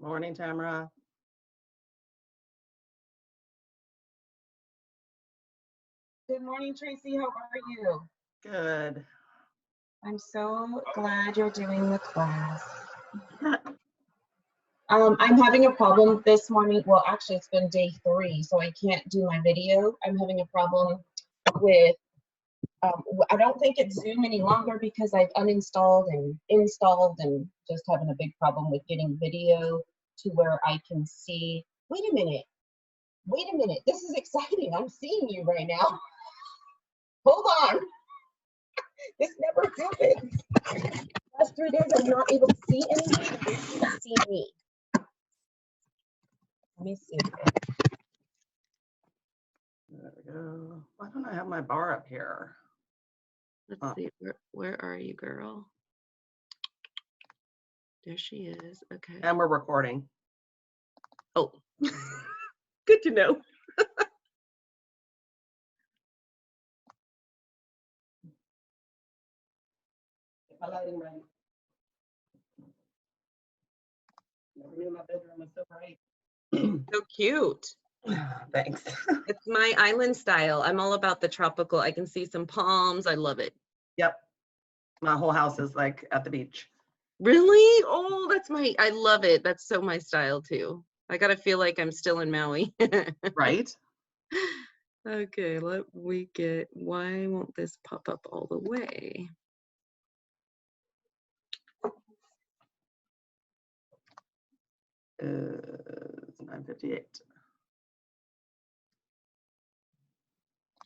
Morning, Tamara. Good morning, Tracy. How are you? Good. I'm so glad you're doing the class. I'm having a problem this morning. Well, actually, it's been day 3, so I can't do my video. I'm having a problem with, I don't think it's Zoom any longer because I've uninstalled and installed and just having a big problem with getting video to where I can see. Wait a minute. This is exciting. I'm seeing you right now. Hold on. This never happens. Last 3 days, I'm not able to see anything. You can see me. Let me see. There we go. Why don't I have my bar up here? Let's see. Where are you, girl? There she is. Okay. And we're recording. Oh, good to know. My lighting right. Never knew my bedroom was so bright. So cute. Thanks. It's my island style. I'm all about the tropical. I can see some palms. I love it. Yep. My whole house is like at the beach. Really? Oh, I love it. That's so my style too. I gotta feel like I'm still in Maui. Right? Okay, why won't this pop up all the way? It's 9:58.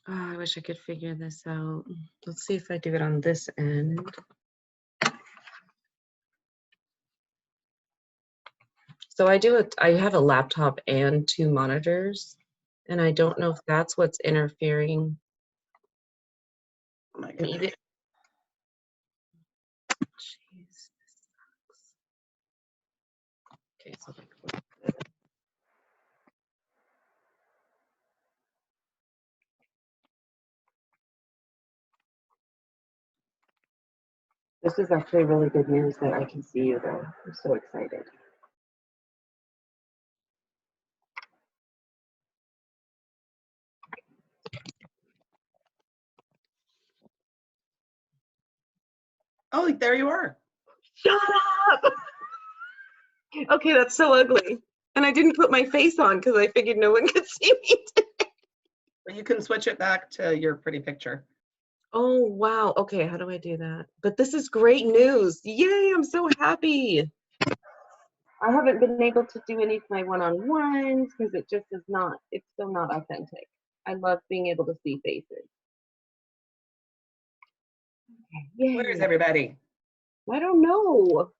Oh, I wish I could figure this out. Let's see if I do it on this end. So I have a laptop and 2 monitors, and I don't know if that's what's interfering. Oh my And goodness. Jeez, this sucks. Okay, so like, this is actually really good news that I can see you though. I'm so excited. Oh, there you are. Shut up! Okay, that's so ugly. And I didn't put my face on because I figured no one could see me today. But you can switch it back to your pretty picture. Oh, wow. Okay, how do I do that? But this is great news. Yay, I'm so happy. I haven't been able to do any of my one-on-ones because it just is not, it's still not authentic. I love being able to see faces. Okay, Where is yay. everybody? I don't know.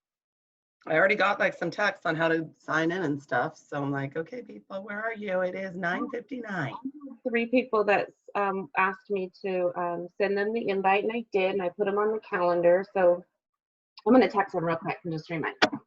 I already got like some text on how to sign in and stuff. So I'm like, okay, people, where are you? It is 9:59. 3 people that asked me to send them the invite, and I did, and I put them on the calendar. So I'm going to text them real quick and just remind them.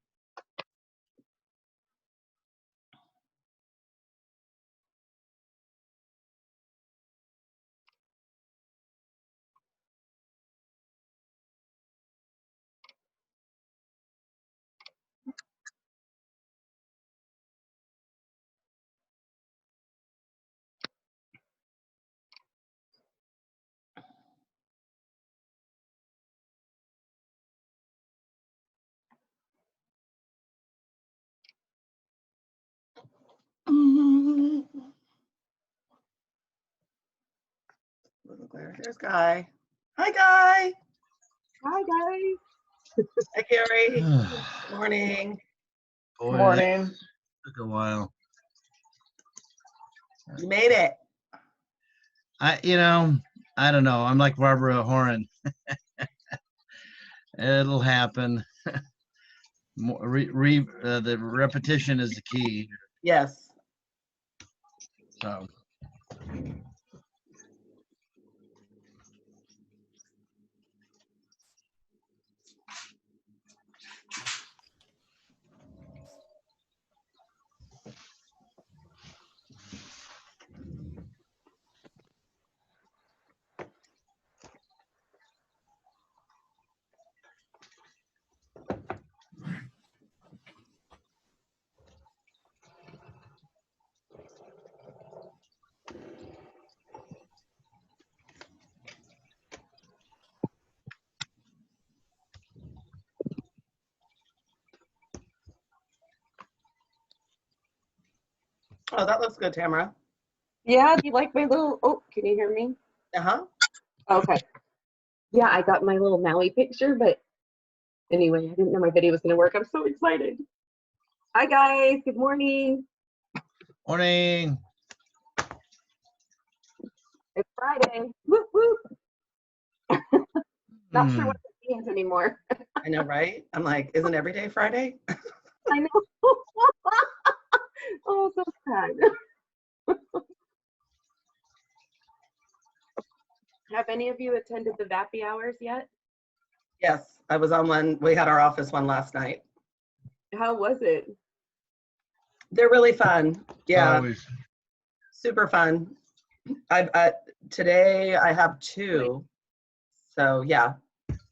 Little glare. There's Guy. Hi, Guy. Hi, guys. Hi, Carrie. Good morning. Boy, Morning. that took a while. You made it. I don't know. I'm like Barbara Horan. It'll happen. The repetition is the key. Yes. So. Oh, that looks good, Tamara. Yeah, do you like my little, oh, can you hear me? Uh-huh. Okay. Yeah, I got my little Maui picture, but anyway, I didn't know my video was gonna work. I'm so excited. Hi guys, good morning. Morning. It's Friday. Whoop whoop. Not sure Hmm. what that means anymore. I know, right? I'm like, isn't every day Friday? I know. Oh, so sad. Have any of you attended the Vappy hours yet? Yes, I was on one. We had our office one last night. How was it? They're really fun. Yeah, Always. super fun. Today I have two. So yeah,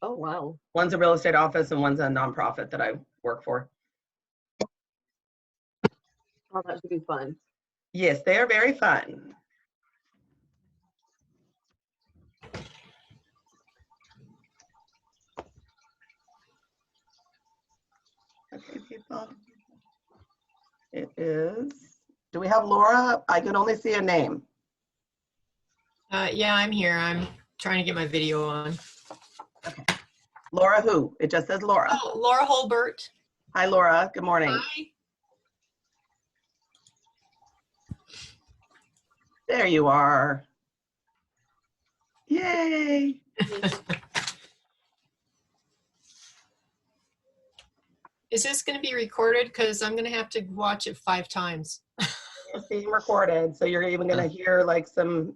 Oh wow. one's a real estate office and one's a nonprofit that I work for. Oh, that should be fun. Yes, they are very fun. Okay, people. It is. Do we have Laura? I can only see a name. Yeah, I'm here. I'm trying to get my video on. Laura who? It just says Laura. Oh, Laura Holbert. Hi, Laura. Good morning. Hi. There you are. Yay. Is this going to be recorded? Because I'm going to have to watch it 5 times. It's being recorded, so you're even going to hear like some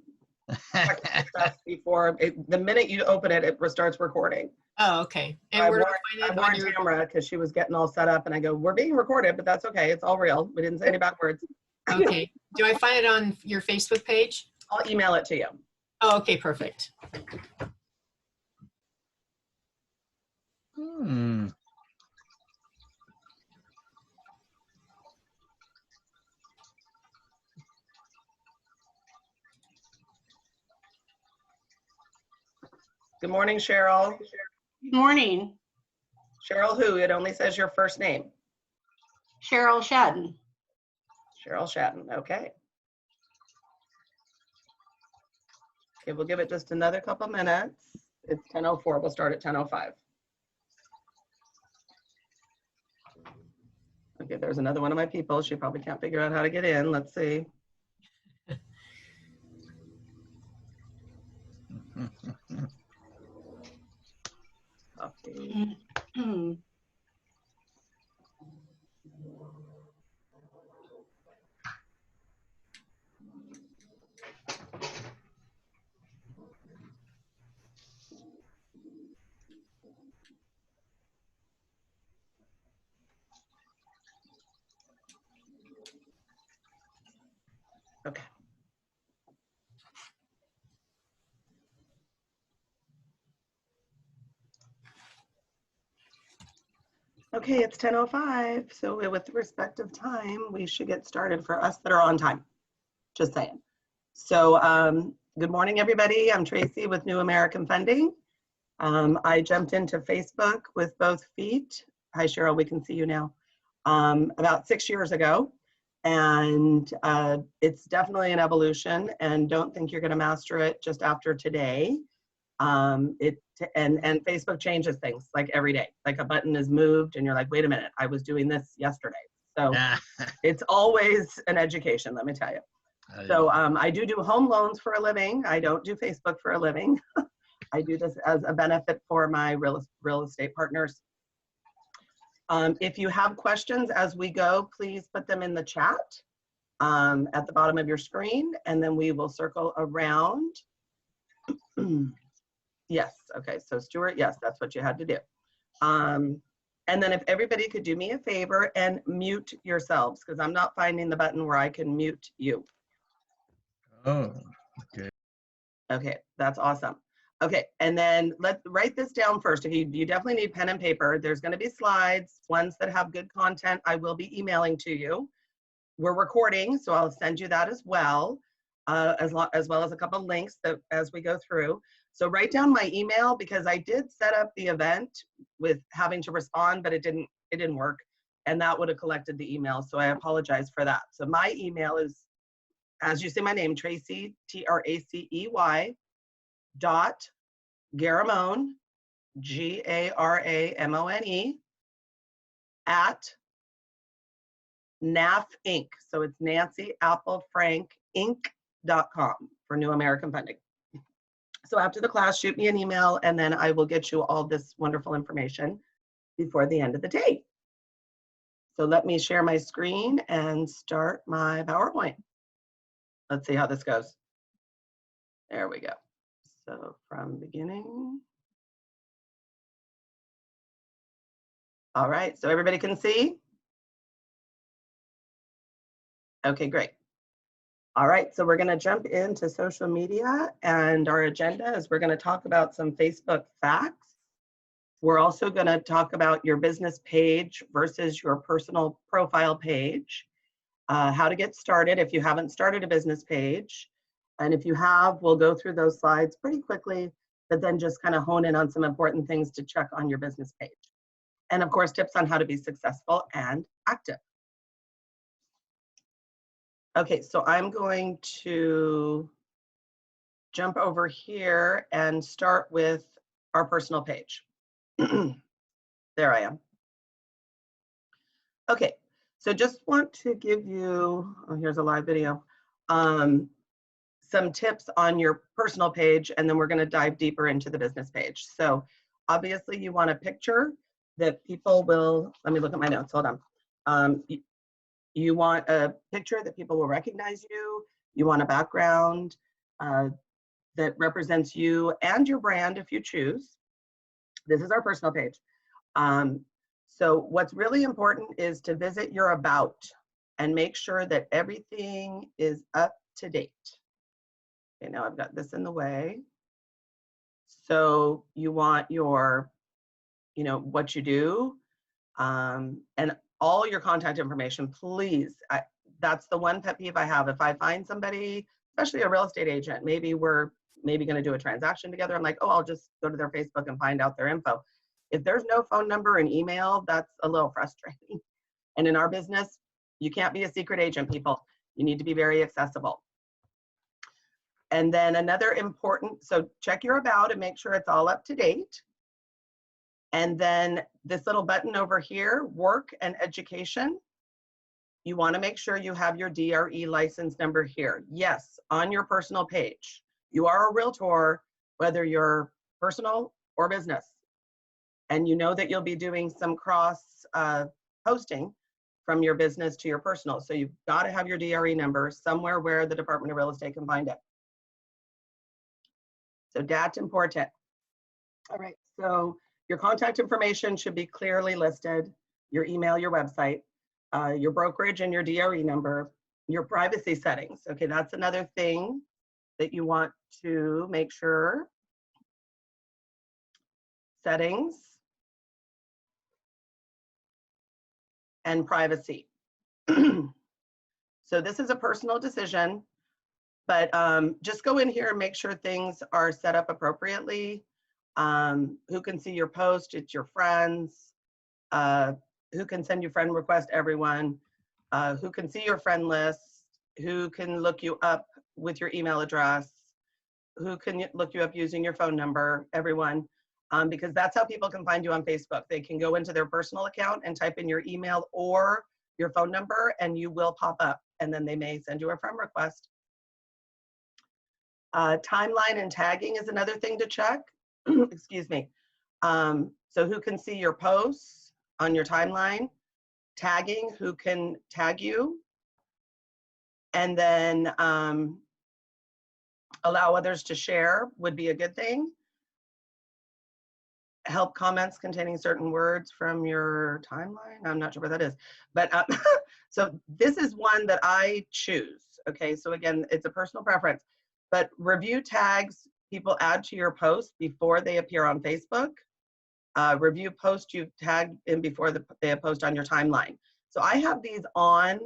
technical stuff before the minute you open it, it starts recording. Oh, okay. And I where do warned, I I find it on warned your? Tamara because she was getting all set up, and I go, "We're being recorded, but that's okay. It's all real. We didn't say any bad words." Okay. Do I find it on your Facebook page? I'll email it to you. Oh, okay, perfect. Hmm. Good morning, Cheryl. Good morning, Cheryl who? It only says your first name. Cheryl Shadden. Cheryl Shatton. Okay. Okay, we'll give it just another couple minutes. It's 10:04. We'll start at 10:05. Okay, there's another one of my people. She probably can't figure out how to get in. Let's see. Copy. Okay. Okay, it's 10:05, so with respect of time, we should get started for us that are on time. Just saying. So good morning, everybody. I'm Tracy with New American Funding. I jumped into Facebook with both feet. Hi, Cheryl, we can see you now. About 6 years ago. And it's definitely an evolution, and don't think you're gonna master it just after today. And Facebook changes things like every day. Like a button is moved and you're like, wait a minute, I was doing this yesterday. So it's always an education, let me tell you. So I do home loans for a living. I don't do Facebook for a living. I do this as a benefit for my real estate partners. If you have questions as we go, please put them in the chat at the bottom of your screen, and then we will circle around. Yes, okay, so Stuart, yes, that's what you had to do. And then if everybody could do me a favor and mute yourselves, because I'm not finding the button where I can mute you. Oh, okay. Okay, that's awesome. Okay, and then let's write this down first. If you definitely need pen and paper, there's gonna be slides, ones that have good content, I will be emailing to you. We're recording, so I'll send you that as well, as well as a couple links that as we go through. So write down my email, because I did set up the event with having to respond, but it didn't work. and that would have collected the email. So I apologize for that. So my email is, as you say my name, Tracy, Tracey, dot Garamone, Garamone, at NAF Inc. So it's Nancy Apple Frank Inc.com for New American Funding. So after the class, shoot me an email, and then I will get you all this wonderful information before the end of the day. So let me share my screen and start my PowerPoint. Let's see how this goes. There we go. So from beginning. All right, so everybody can see? Okay, great. All right, so we're gonna jump into social media, and our agenda is we're gonna talk about some Facebook facts. We're also gonna talk about your business page versus your personal profile page, how to get started if you haven't started a business page. And if you have, we'll go through those slides pretty quickly, but then just kind of hone in on some important things to check on your business page. And of course, tips on how to be successful and active. Okay, so I'm going to jump over here and start with our personal page. There I am. Okay, so just want to give you, oh, here's a live video, some tips on your personal page, and then we're going to dive deeper into the business page. So obviously you want a picture that people will, let me look at my notes, hold on. You want a picture that people will recognize you. You want a background that represents you and your brand if you choose. This is our personal page. So what's really important is to visit your about and make sure that everything is up to date. Okay, now I've got this in the way. So you want your, you know, what you do, and all your contact information, please. That's the one pet peeve I have. If I find somebody, especially a real estate agent, maybe we're going to do a transaction together, I'm like, oh, I'll just go to their Facebook and find out their info. If there's no phone number and email, that's a little frustrating. And in our business, you can't be a secret agent, people. You need to be very accessible. And then another important, so check your about and make sure it's all up to date. And then this little button over here, work and education. You want to make sure you have your DRE license number here. Yes, on your personal page. You are a realtor, whether you're personal or business. And you know that you'll be doing some cross posting from your business to your personal. So you've got to have your DRE number somewhere where the Department of Real Estate can find it. So that's important. All right, so your contact information should be clearly listed, your email, your website, your brokerage and your DRE number, your privacy settings. Okay, that's another thing that you want to make sure. Settings and privacy. So this is a personal decision, but just go in here and make sure things are set up appropriately. Who can see your post? It's your friends. Who can send you friend request? Everyone. Who can see your friend list? Who can look you up with your email address? Who can look you up using your phone number? Everyone. Because that's how people can find you on Facebook. They can go into their personal account and type in your email or your phone number, and you will pop up, and then they may send you a friend request. Timeline and tagging is another thing to check. Excuse me. So who can see your posts on your timeline? Tagging, who can tag you? And then allow others to share would be a good thing. Help comments containing certain words from your timeline. I'm not sure what that is, but so this is one that I choose. Okay, so again, it's a personal preference, but review tags people add to your post before they appear on Facebook. Review posts you've tagged in before they post on your timeline. So I have these on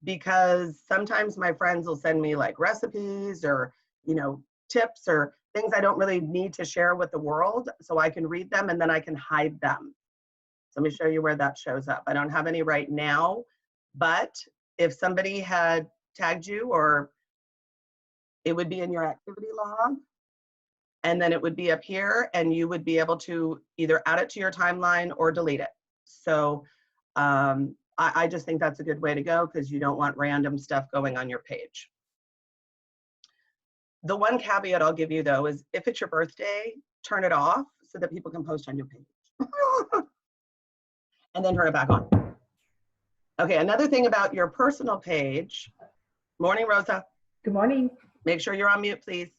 because sometimes my friends will send me like recipes or, you know, tips or things I don't really need to share with the world, so I can read them and then I can hide them. So let me show you where that shows up. I don't have any right now, but if somebody had tagged you, or it would be in your activity log, and then it would be up here, and you would be able to either add it to your timeline or delete it. So I just think that's a good way to go, because you don't want random stuff going on your page. The one caveat I'll give you though is if it's your birthday, turn it off so that people can post on your page. And then turn it back on. Okay, another thing about your personal page, morning Rosa, Good morning. make sure you're on mute please,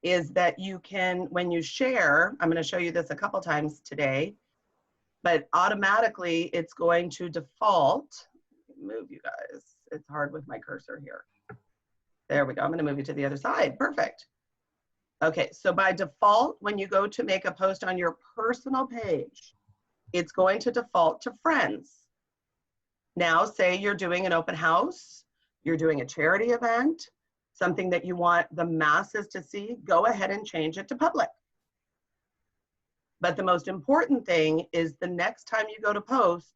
is that you can, when you share, I'm gonna show you this a couple times today, but automatically it's going to default, move you guys, it's hard with my cursor here. There we go, I'm gonna move you to the other side, perfect. Okay, so by default, when you go to make a post on your personal page, it's going to default to friends. Now, say you're doing an open house, you're doing a charity event, something that you want the masses to see, go ahead and change it to public. But the most important thing is the next time you go to post,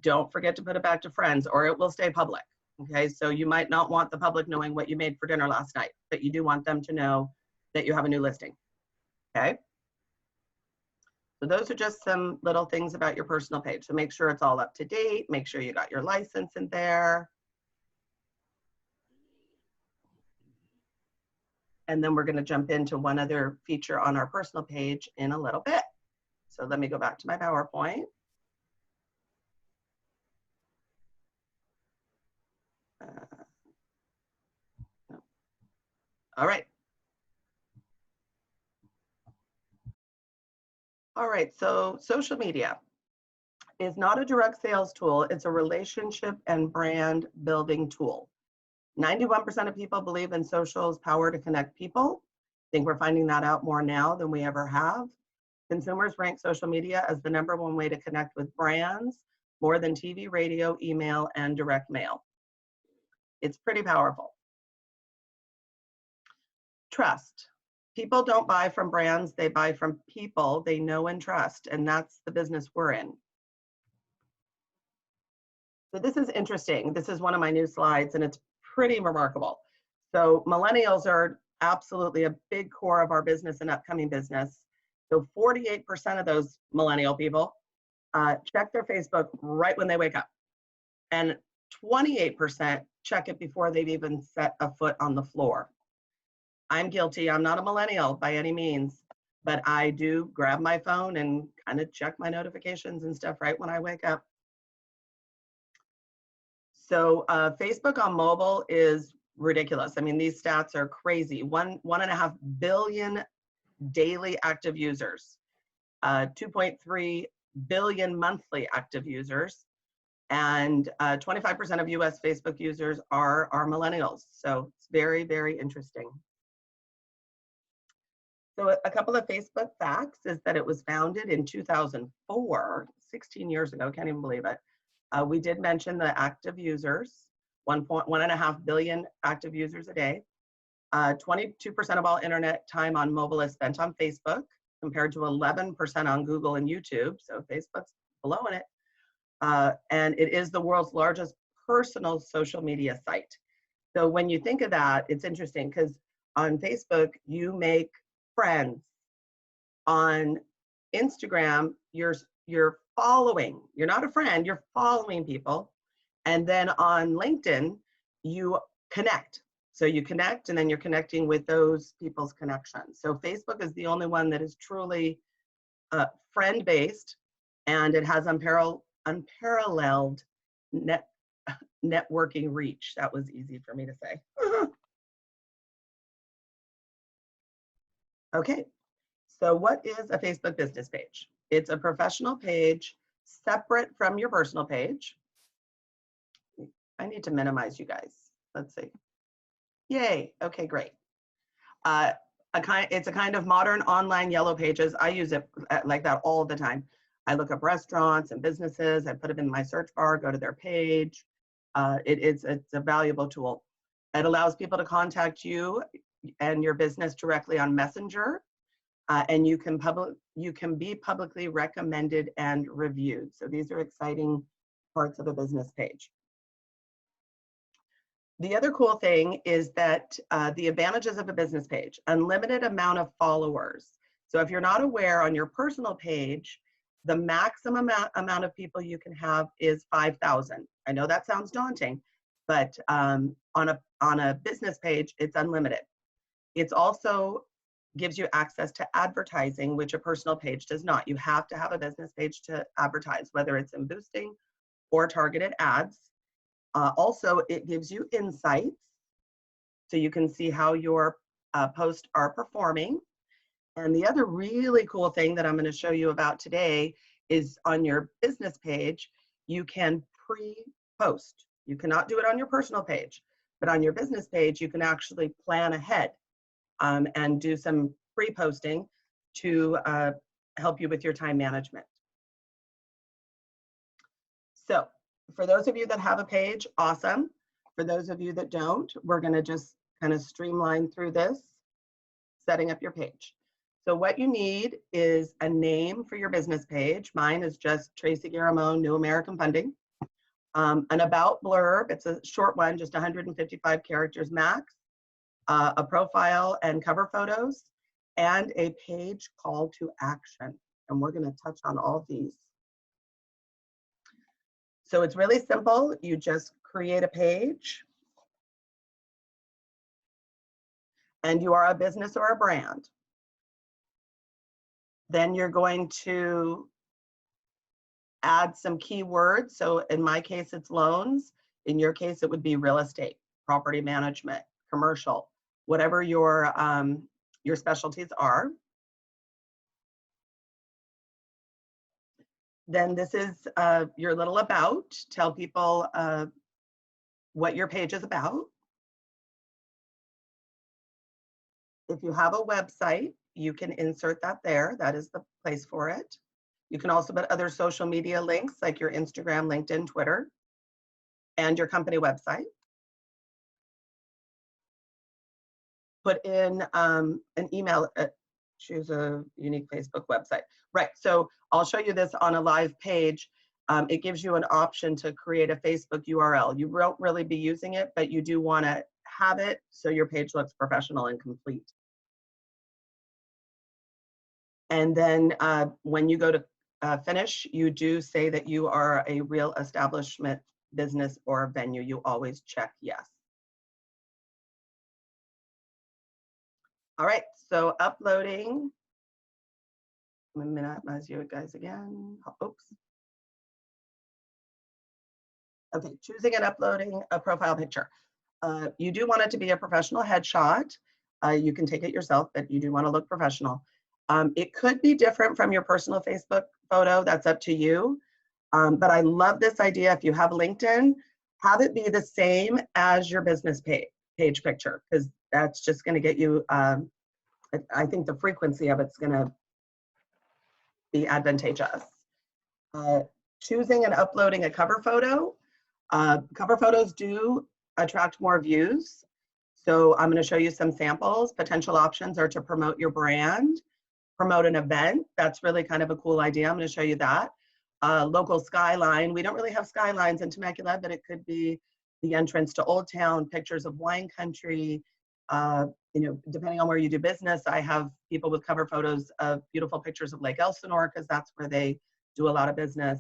don't forget to put it back to friends or it will stay public. Okay, so you might not want the public knowing what you made for dinner last night, but you do want them to know that you have a new listing. Okay. So those are just some little things about your personal page. So make sure it's all up to date. Make sure you got your license in there. And then we're going to jump into one other feature on our personal page in a little bit. So let me go back to my PowerPoint. No. All right. All right, so social media is not a direct sales tool. It's a relationship and brand building tool. 91% of people believe in social's power to connect people. I think we're finding that out more now than we ever have. Consumers rank social media as the #1 way to connect with brands, more than TV, radio, email, and direct mail. It's pretty powerful. Trust. People don't buy from brands, they buy from people they know and trust, and that's the business we're in. So this is interesting. This is one of my new slides, and it's pretty remarkable. So millennials are absolutely a big core of our business and upcoming business. So 48% of those millennial people check their Facebook right when they wake up. And 28% check it before they've even set a foot on the floor. I'm guilty. I'm not a millennial by any means, but I do grab my phone and kind of check my notifications and stuff right when I wake up. So Facebook on mobile is ridiculous. I mean, these stats are crazy. 1.5 billion daily active users, 2.3 billion monthly active users, and 25% of US Facebook users are millennials. So it's very, very interesting. So a couple of Facebook facts is that it was founded in 2004, 16 years ago, can't even believe it. We did mention the active users, 1.5 billion active users a day. 22% of all internet time on mobile is spent on Facebook, compared to 11% on Google and YouTube. So Facebook's blowing it. And it is the world's largest personal social media site. So when you think of that, it's interesting because on Facebook, you make friends. On Instagram, you're following. You're not a friend, you're following people. And then on LinkedIn, you connect. So you connect and then you're connecting with those people's connections. So Facebook is the only one that is truly friend-based, and it has unparalleled networking reach. That was easy for me to say. Okay, so what is a Facebook business page? It's a professional page separate from your personal page. I need to minimize you guys. Let's see. Yay, okay, great. It's a kind of modern online yellow pages. I use it like that all the time. I look up restaurants and businesses, I put them in my search bar, go to their page. It's a valuable tool. It allows people to contact you and your business directly on Messenger. and you can be publicly recommended and reviewed. So these are exciting parts of a business page. The other cool thing is that the advantages of a business page, unlimited amount of followers. So if you're not aware, on your personal page, the maximum amount of people you can have is 5,000. I know that sounds daunting, but on a business page, it's unlimited. It's also gives you access to advertising, which a personal page does not. You have to have a business page to advertise, whether it's in boosting or targeted ads. Also, it gives you insights, so you can see how your posts are performing. And the other really cool thing that I'm going to show you about today is on your business page, you can pre-post. You cannot do it on your personal page, but on your business page, you can actually plan ahead and do some pre-posting to help you with your time management. So for those of you that have a page, awesome. For those of you that don't, we're going to just kind of streamline through this, setting up your page. So what you need is a name for your business page. Mine is just Tracy Garamone, New American Funding. An about blurb, it's a short one, just 155 characters max. A profile and cover photos, and a page call to action. And we're going to touch on all these. So it's really simple. You just create a page, and you are a business or a brand. Then you're going to add some keywords. So in my case, it's loans. In your case, it would be real estate, property management, commercial, whatever your specialties are. Then this is your little about. Tell people what your page is about. If you have a website, you can insert that there. That is the place for it. You can also put other social media links like your Instagram, LinkedIn, Twitter, and your company website. Put in an email, choose a unique Facebook website. Right, so I'll show you this on a live page. It gives you an option to create a Facebook URL. You won't really be using it, but you do want to have it so your page looks professional and complete. And then when you go to finish, you do say that you are a real establishment, business, or venue. You always check yes. All right, so uploading. I'm going to minimize you guys again. Oops. Okay, choosing and uploading a profile picture. You do want it to be a professional headshot. You can take it yourself, but you do want to look professional. It could be different from your personal Facebook photo. That's up to you. But I love this idea. If you have LinkedIn, have it be the same as your business page picture, because that's just going to get you, I think the frequency of it's going to be advantageous. Choosing and uploading a cover photo. Cover photos do attract more views. So I'm going to show you some samples. Potential options are to promote your brand, promote an event. That's really kind of a cool idea. I'm going to show you that. Local skyline. We don't really have skylines in Temecula, but it could be the entrance to Old Town, pictures of wine country. You know, depending on where you do business, I have people with cover photos of beautiful pictures of Lake Elsinore because that's where they do a lot of business.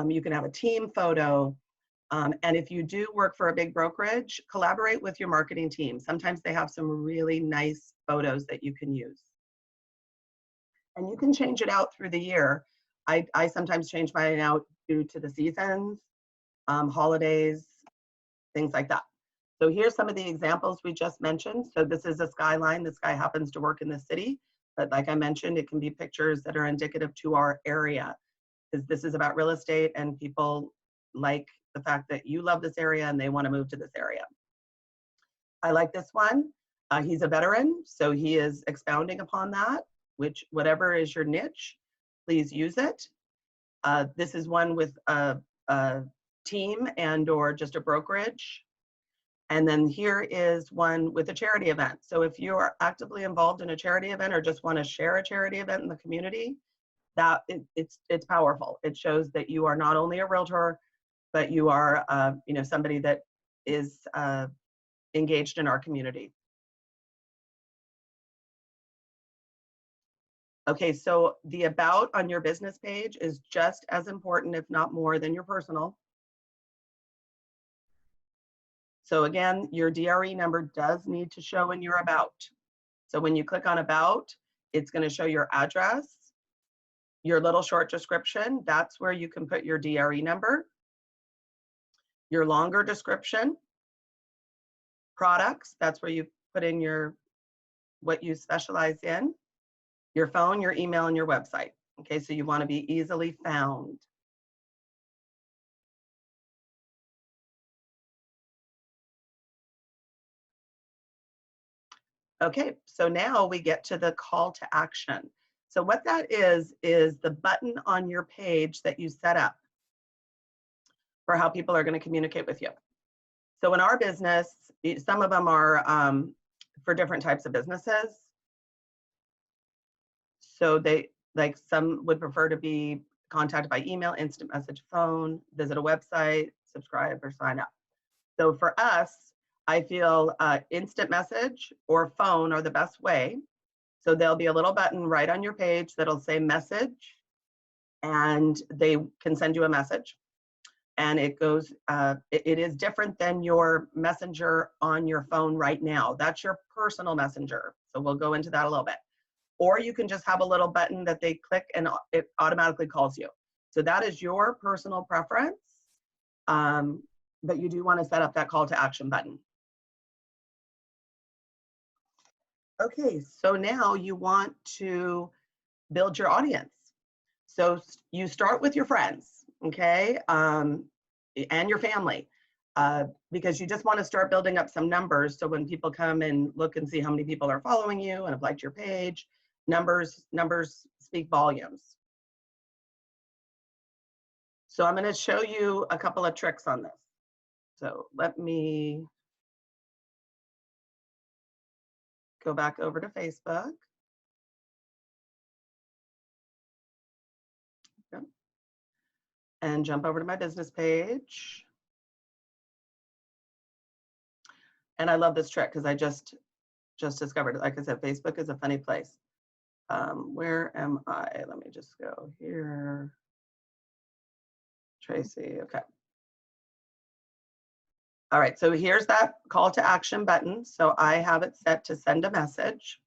You can have a team photo. And if you do work for a big brokerage, collaborate with your marketing team. Sometimes they have some really nice photos that you can use. And you can change it out through the year. I sometimes change mine out due to the seasons, holidays, things like that. So here's some of the examples we just mentioned. So this is a skyline. This guy happens to work in the city. But like I mentioned, it can be pictures that are indicative to our area, because this is about real estate and people like the fact that you love this area and they want to move to this area. I like this one. He's a veteran, so he is expounding upon that, which whatever is your niche, please use it. This is one with a team and or just a brokerage. And then here is one with a charity event. So if you are actively involved in a charity event or just want to share a charity event in the community, it's powerful. It shows that you are not only a realtor, but you are somebody that is engaged in our community. Okay, so the about on your business page is just as important, if not more, than your personal. So again, your DRE number does need to show in your about. So when you click on about, it's going to show your address, your little short description. That's where you can put your DRE number, your longer description, products. That's where you put in what you specialize in, your phone, your email, and your website. Okay, so you want to be easily found. Okay, so now we get to the call to action. So what that is the button on your page that you set up for how people are going to communicate with you. So in our business, some of them are for different types of businesses. So some would prefer to be contacted by email, instant message, phone, visit a website, subscribe, or sign up. So for us, I feel instant message or phone are the best way. So there'll be a little button right on your page that'll say message, and they can send you a message. And it goes, it is different than your messenger on your phone right now. That's your personal messenger. So we'll go into that a little bit. Or you can just have a little button that they click and it automatically calls you. So that is your personal preference. But you do want to set up that call to action button. Okay, so now you want to build your audience. So you start with your friends, okay, and your family, because you just want to start building up some numbers. So when people come and look and see how many people are following you and have liked your page, numbers speak volumes. So I'm going to show you a couple of tricks on this. So let me go back over to Facebook. Okay. And jump over to my business page. And I love this trick because I just discovered it. Like I said, Facebook is a funny place. Where am I? Let me just go here. Tracy, okay. All right, so here's that call to action button. So I have it set to send a message.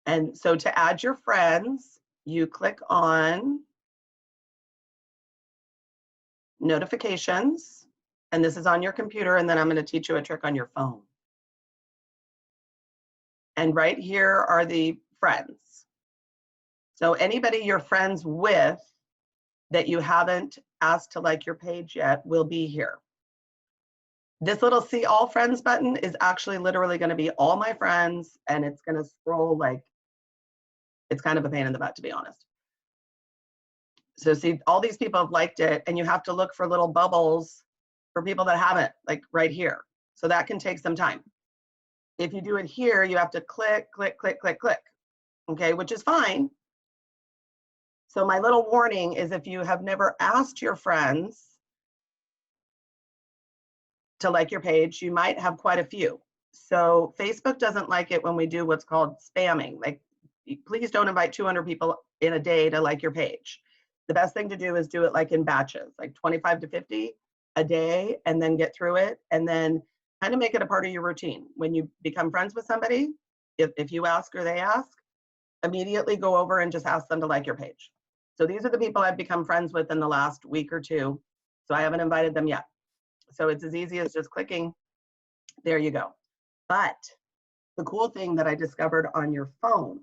And so to add your friends, you click on notifications, and this is on your computer, and then I'm going to teach you a trick on your phone. And right here are the friends. So anybody you're friends with that you haven't asked to like your page yet will be here. This little see all friends button is actually literally going to be all my friends, and it's going to scroll like, it's kind of a pain in the butt, to be honest. So see, all these people have liked it, and you have to look for little bubbles for people that haven't, like right here. So that can take some time. If you do it here, you have to click, click, click, click, click, okay, which is fine. So my little warning is if you have never asked your friends to like your page, you might have quite a few. So Facebook doesn't like it when we do what's called spamming. Like, please don't invite 200 people in a day to like your page. The best thing to do is do it like in batches, like 25 to 50 a day, and then get through it, and then kind of make it a part of your routine. When you become friends with somebody, if you ask or they ask, immediately go over and just ask them to like your page. So these are the people I've become friends with in the last week or two. So I haven't invited them yet. So it's as easy as just clicking. There you go. But the cool thing that I discovered on your phone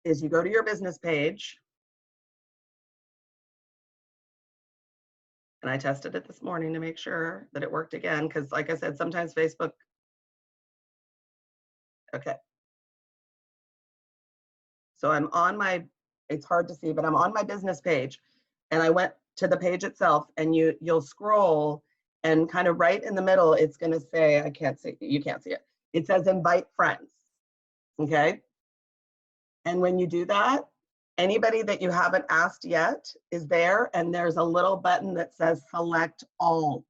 is you go to your business page. And I tested it this morning to make sure that it worked again, because like I said, sometimes Facebook, okay. So I'm on my, it's hard to see, but I'm on my business page, and I went to the page itself, and you'll scroll, And kind of right in the middle, it's going to say, I can't see, you can't see it. It says invite friends. Okay. And when you do that, anybody that you haven't asked yet is there. And there's a little button that says select all.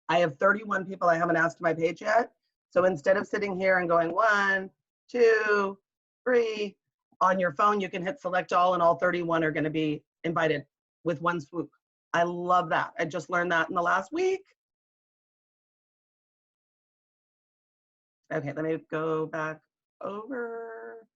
I have 31 people I haven't asked to my page yet. So instead of sitting here and going 1, 2, 3, on your phone, you can hit select all and all 31 are going to be invited with one swoop. I love that. I just learned that in the last week. Okay, let me go back over.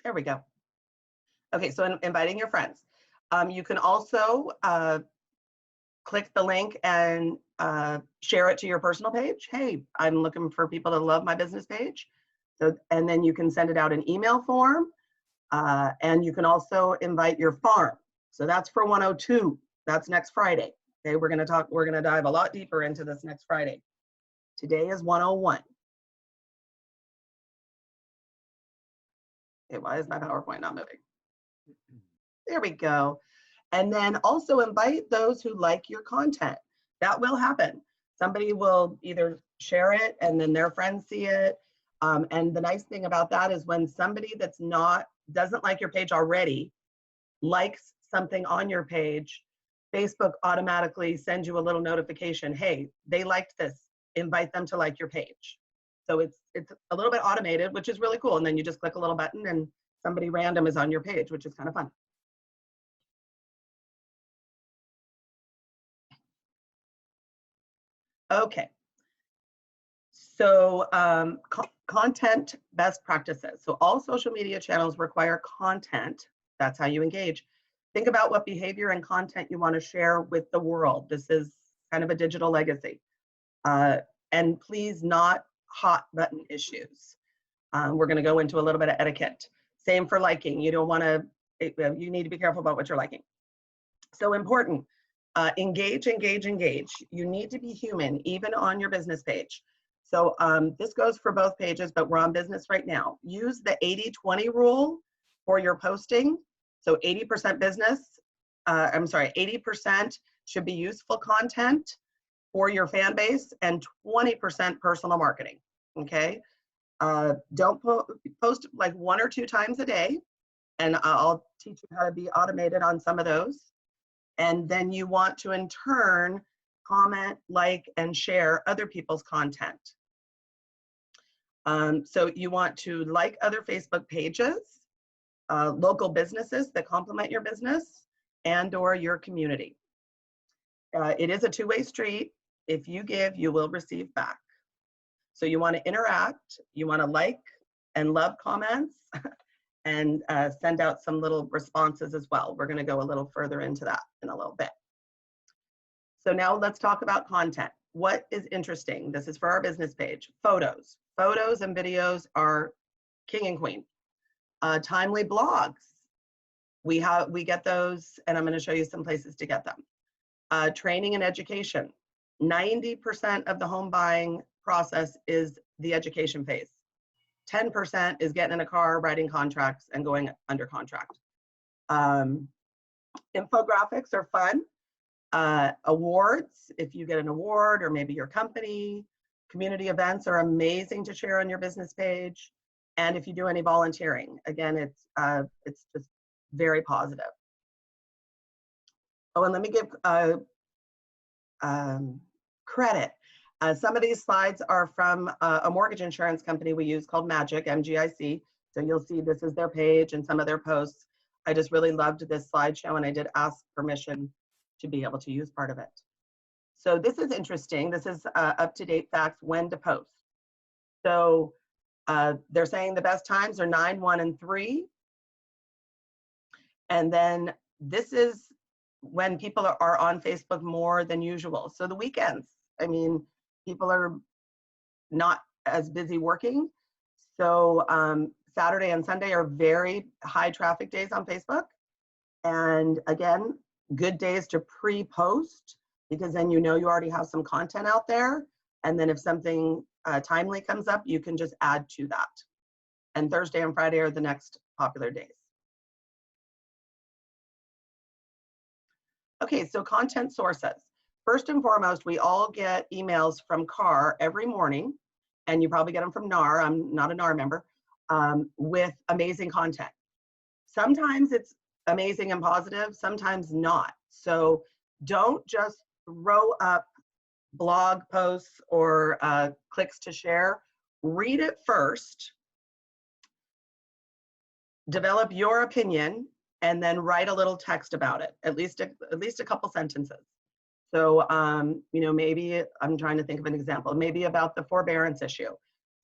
There we go. Okay, so inviting your friends. You can also click the link and share it to your personal page. Hey, I'm looking for people to love my business page. So, and then you can send it out in email form. And you can also invite your farm. So that's for 102. That's next Friday. Okay, we're going to dive a lot deeper into this next Friday. Today is 101. Okay, why is my PowerPoint not moving? There we go. And then also invite those who like your content. That will happen. Somebody will either share it and then their friends see it. And the nice thing about that is when somebody doesn't like your page already, likes something on your page, Facebook automatically sends you a little notification. Hey, they liked this. Invite them to like your page. So it's a little bit automated, which is really cool. And then you just click a little button and somebody random is on your page, which is kind of fun. Okay. So content best practices. So all social media channels require content. That's how you engage. Think about what behavior and content you want to share with the world. This is kind of a digital legacy. And please, not hot button issues. We're going to go into a little bit of etiquette. Same for liking. You don't want to, you need to be careful about what you're liking. So important. Engage, engage, engage. You need to be human, even on your business page. So this goes for both pages, but we're on business right now. Use the 80-20 rule for your posting. So 80% business, 80% should be useful content for your fan base and 20% personal marketing, okay? Don't post like 1 or 2 times a day, and I'll teach you how to be automated on some of those. And then you want to, in turn, comment, like, and share other people's content. So you want to like other Facebook pages, local businesses that complement your business, and or your community. It is a two-way street. If you give, you will receive back. So you want to interact, you want to like and love comments, and send out some little responses as well. We're going to go a little further into that in a little bit. So now let's talk about content. What is interesting? This is for our business page. Photos. Photos and videos are king and queen. Timely blogs. We get those, and I'm going to show you some places to get them. Training and education. 90% of the home buying process is the education phase. 10% is getting in a car, writing contracts, and going under contract. Infographics are fun. Awards, if you get an award or maybe your company. Community events are amazing to share on your business page. And if you do any volunteering, again, it's just very positive. Oh, and let me give credit. Some of these slides are from a mortgage insurance company we use called Magic, MGIC. So you'll see this is their page and some of their posts. I just really loved this slideshow, and I did ask permission to be able to use part of it. So this is interesting. This is up-to-date facts when to post. So they're saying the best times are 9, 1, and 3. And then this is when people are on Facebook more than usual. So the weekends, I mean, people are not as busy working. So Saturday and Sunday are very high traffic days on Facebook. And again, good days to pre-post, because then you know you already have some content out there. And then if something timely comes up, you can just add to that. And Thursday and Friday are the next popular days. Okay, so content sources. First and foremost, we all get emails from CAR every morning, and you probably get them from NAR. I'm not a NAR member, with amazing content. Sometimes it's amazing and positive, sometimes not. So don't just throw up blog posts or clicks to share. Read it first, develop your opinion, and then write a little text about it, at least a couple sentences. So, you know, maybe I'm trying to think of an example, maybe about the forbearance issue.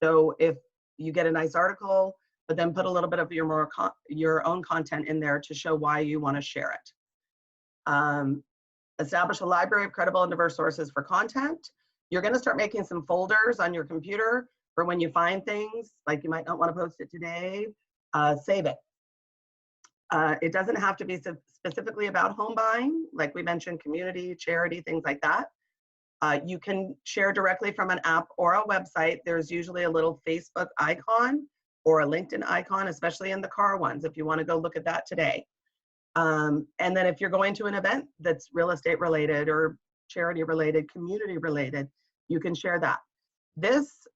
So if you get a nice article, but then put a little bit of your own content in there to show why you want to share it. Establish a library of credible and diverse sources for content. You're going to start making some folders on your computer for when you find things, like you might not want to post it today, save it. It doesn't have to be specifically about home buying, like we mentioned, community, charity, things like that. You can share directly from an app or a website. There's usually a little Facebook icon or a LinkedIn icon, especially in the CAR ones, if you want to go look at that today. And then if you're going to an event that's real estate related or charity related, community related, you can share that. This,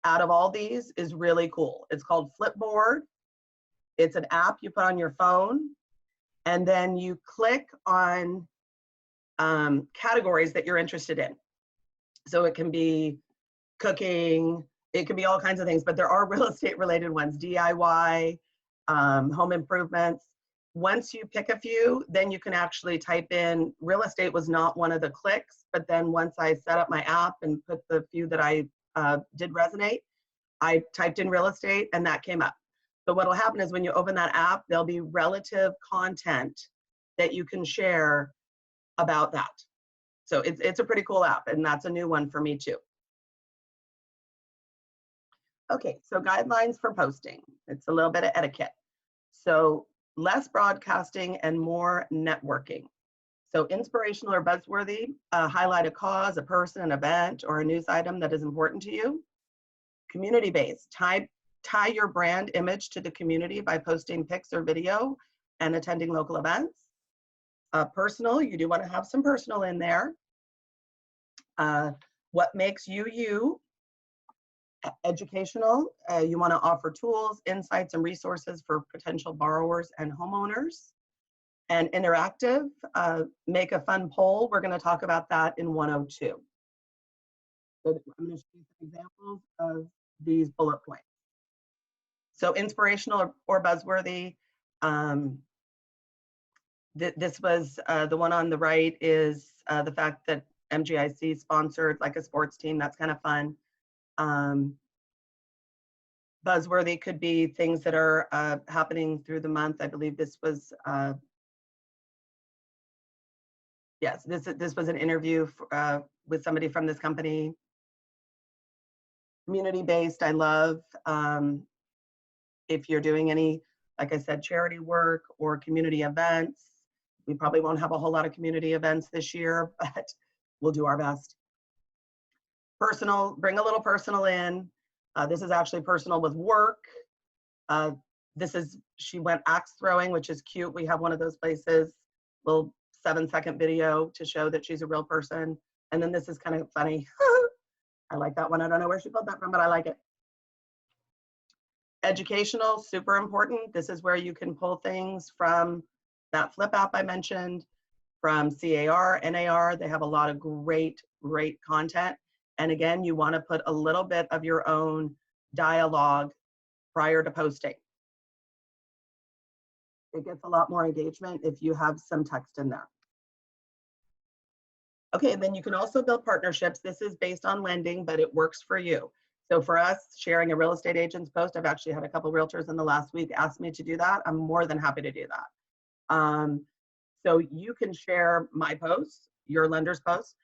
out of all these, is really cool. It's called Flipboard. It's an app you put on your phone, and then you click on categories that you're interested in. So it can be cooking, it can be all kinds of things, but there are real estate related ones, DIY, home improvements. Once you pick a few, then you can actually type in, real estate was not one of the clicks, but then once I set up my app and put the few that I did resonate, I typed in real estate and that came up. So what'll happen is when you open that app, there'll be relative content that you can share about that. So it's a pretty cool app, and that's a new one for me too. Okay, so guidelines for posting. It's a little bit of etiquette. So less broadcasting and more networking. So inspirational or buzzworthy, highlight a cause, a person, an event, or a news item that is important to you. Community-based, tie your brand image to the community by posting pics or video and attending local events. Personal, you do want to have some personal in there. What makes you, you. Educational, you want to offer tools, insights, and resources for potential borrowers and homeowners. And interactive, make a fun poll. We're going to talk about that in 102. So I'm going to show you some examples of these bullet points. So inspirational or buzzworthy. This was the one on the right is the fact that MGIC sponsored like a sports team. That's kind of fun. Buzzworthy could be things that are happening through the month. I believe this was, yes, this was an interview with somebody from this company. Community-based, I love. If you're doing any, like I said, charity work or community events, we probably won't have a whole lot of community events this year, but we'll do our best. Personal, bring a little personal in. This is actually personal with work. This is, she went axe throwing, which is cute. We have one of those places, little 7-second video to show that she's a real person. And then this is kind of funny. I like that one. I don't know where she pulled that from, but I like it. Educational, super important. This is where you can pull things from that Flip app I mentioned, from CAR, NAR. They have a lot of great content. And again, you want to put a little bit of your own dialogue prior to posting. It gets a lot more engagement if you have some text in there. Okay, and then you can also build partnerships. This is based on lending, but it works for you. So for us, sharing a real estate agent's post, I've actually had a couple realtors in the last week ask me to do that. I'm more than happy to do that. So you can share my posts, your lender's posts,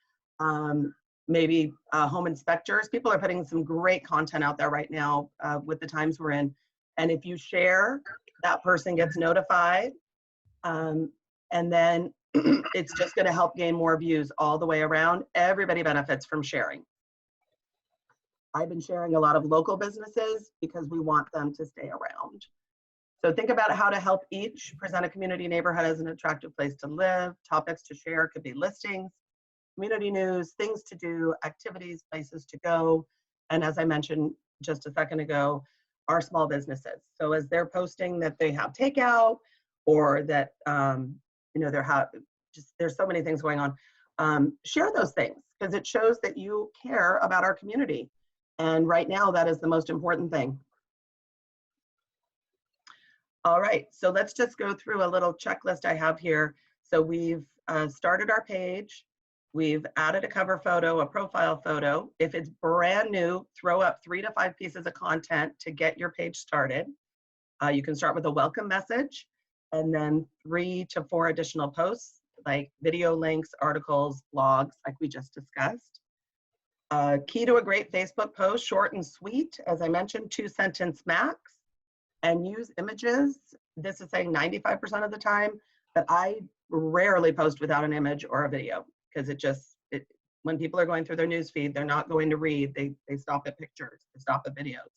maybe home inspectors. People are putting some great content out there right now with the times we're in. And if you share, that person gets notified. And then it's just going to help gain more views all the way around. Everybody benefits from sharing. I've been sharing a lot of local businesses because we want them to stay around. So think about how to help each present a community neighborhood as an attractive place to live. Topics to share could be listings, community news, things to do, activities, places to go. And as I mentioned just a second ago, our small businesses. So as they're posting that they have takeout or that, you know, there's so many things going on. Share those things because it shows that you care about our community. And right now that is the most important thing. All right, so let's just go through a little checklist I have here. So we've started our page. We've added a cover photo, a profile photo. If it's brand new, throw up 3 to 5 pieces of content to get your page started. You can start with a welcome message and then 3 to 4 additional posts like video links, articles, blogs, like we just discussed. Key to a great Facebook post, short and sweet. As I mentioned, 2-sentence max. And use images. This is saying 95% of the time, but I rarely post without an image or a video because when people are going through their news feed, they're not going to read. They stop at pictures, they stop at videos.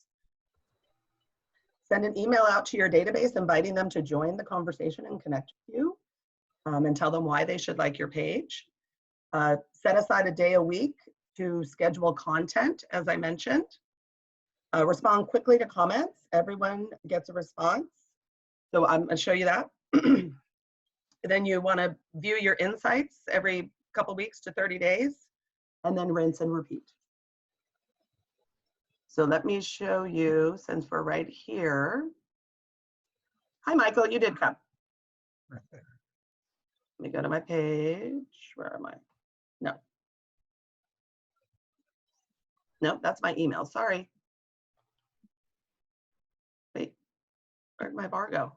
Send an email out to your database inviting them to join the conversation and connect with you and tell them why they should like your page. Set aside a day a week to schedule content, as I mentioned. Respond quickly to comments. Everyone gets a response. So I'm gonna show you that. Then you wanna view your insights every couple weeks to 30 days, and then rinse and repeat. So let me show you, since we're right here. Hi, Michael, you did come. Right there. Let me go to my page. Where am I? No. No, that's my email, sorry. Wait, where'd my bar go?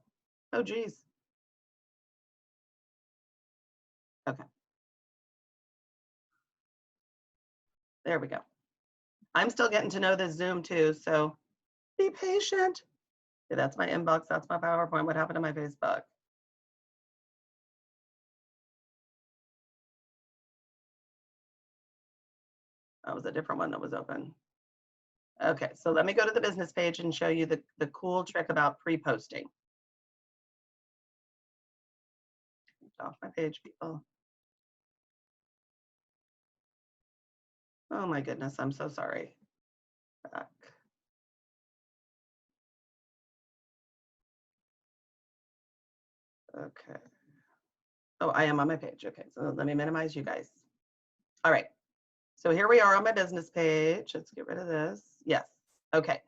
Oh, geez. Okay. There we go. I'm still getting to know this Zoom too, so be patient. Okay, that's my inbox, that's my PowerPoint. What happened to my Facebook? That was a different one that was open. Okay, so let me go to the business page and show you the cool trick about pre-posting. Off my page, people. Oh my goodness, I'm so sorry. Back. Okay. Oh, I am on my page. Okay, so let me minimize you guys. All right. So here we are on my business page. Let's get rid of this. Yes. Okay.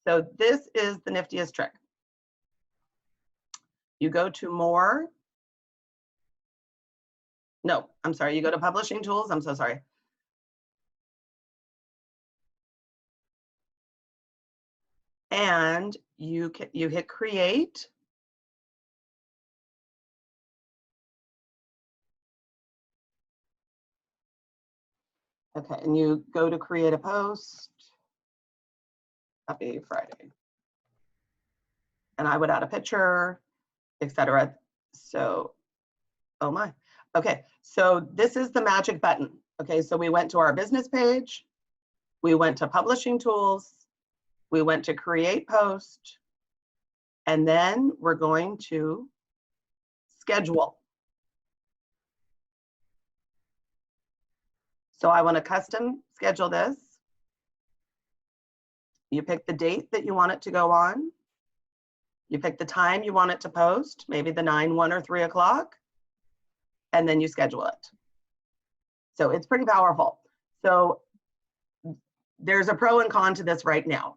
So this is the niftiest trick. You go to more. No, I'm sorry. You go to publishing tools. I'm so sorry. And you hit create. Okay, and you go to create a post. Happy Friday. And I would add a picture, etc. So, oh my. Okay, so this is the magic button. Okay, so we went to our business page. We went to publishing tools. We went to create post. And then we're going to schedule. So I want to custom schedule this. You pick the date that you want it to go on. You pick the time you want it to post, maybe the 9, 1, or 3 o'clock, and then you schedule it. So it's pretty powerful. So there's a pro and con to this right now.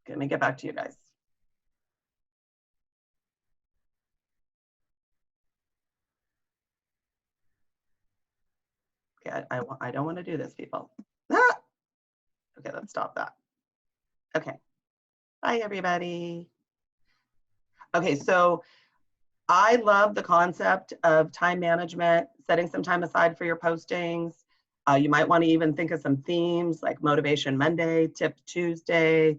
Okay, let me get back to you guys. Okay, I don't want to do this, people. Ah! Okay, let's stop that. Okay, bye everybody. Okay, so I love the concept of time management, setting some time aside for your postings. You might want to even think of some themes like Motivation Monday, Tip Tuesday,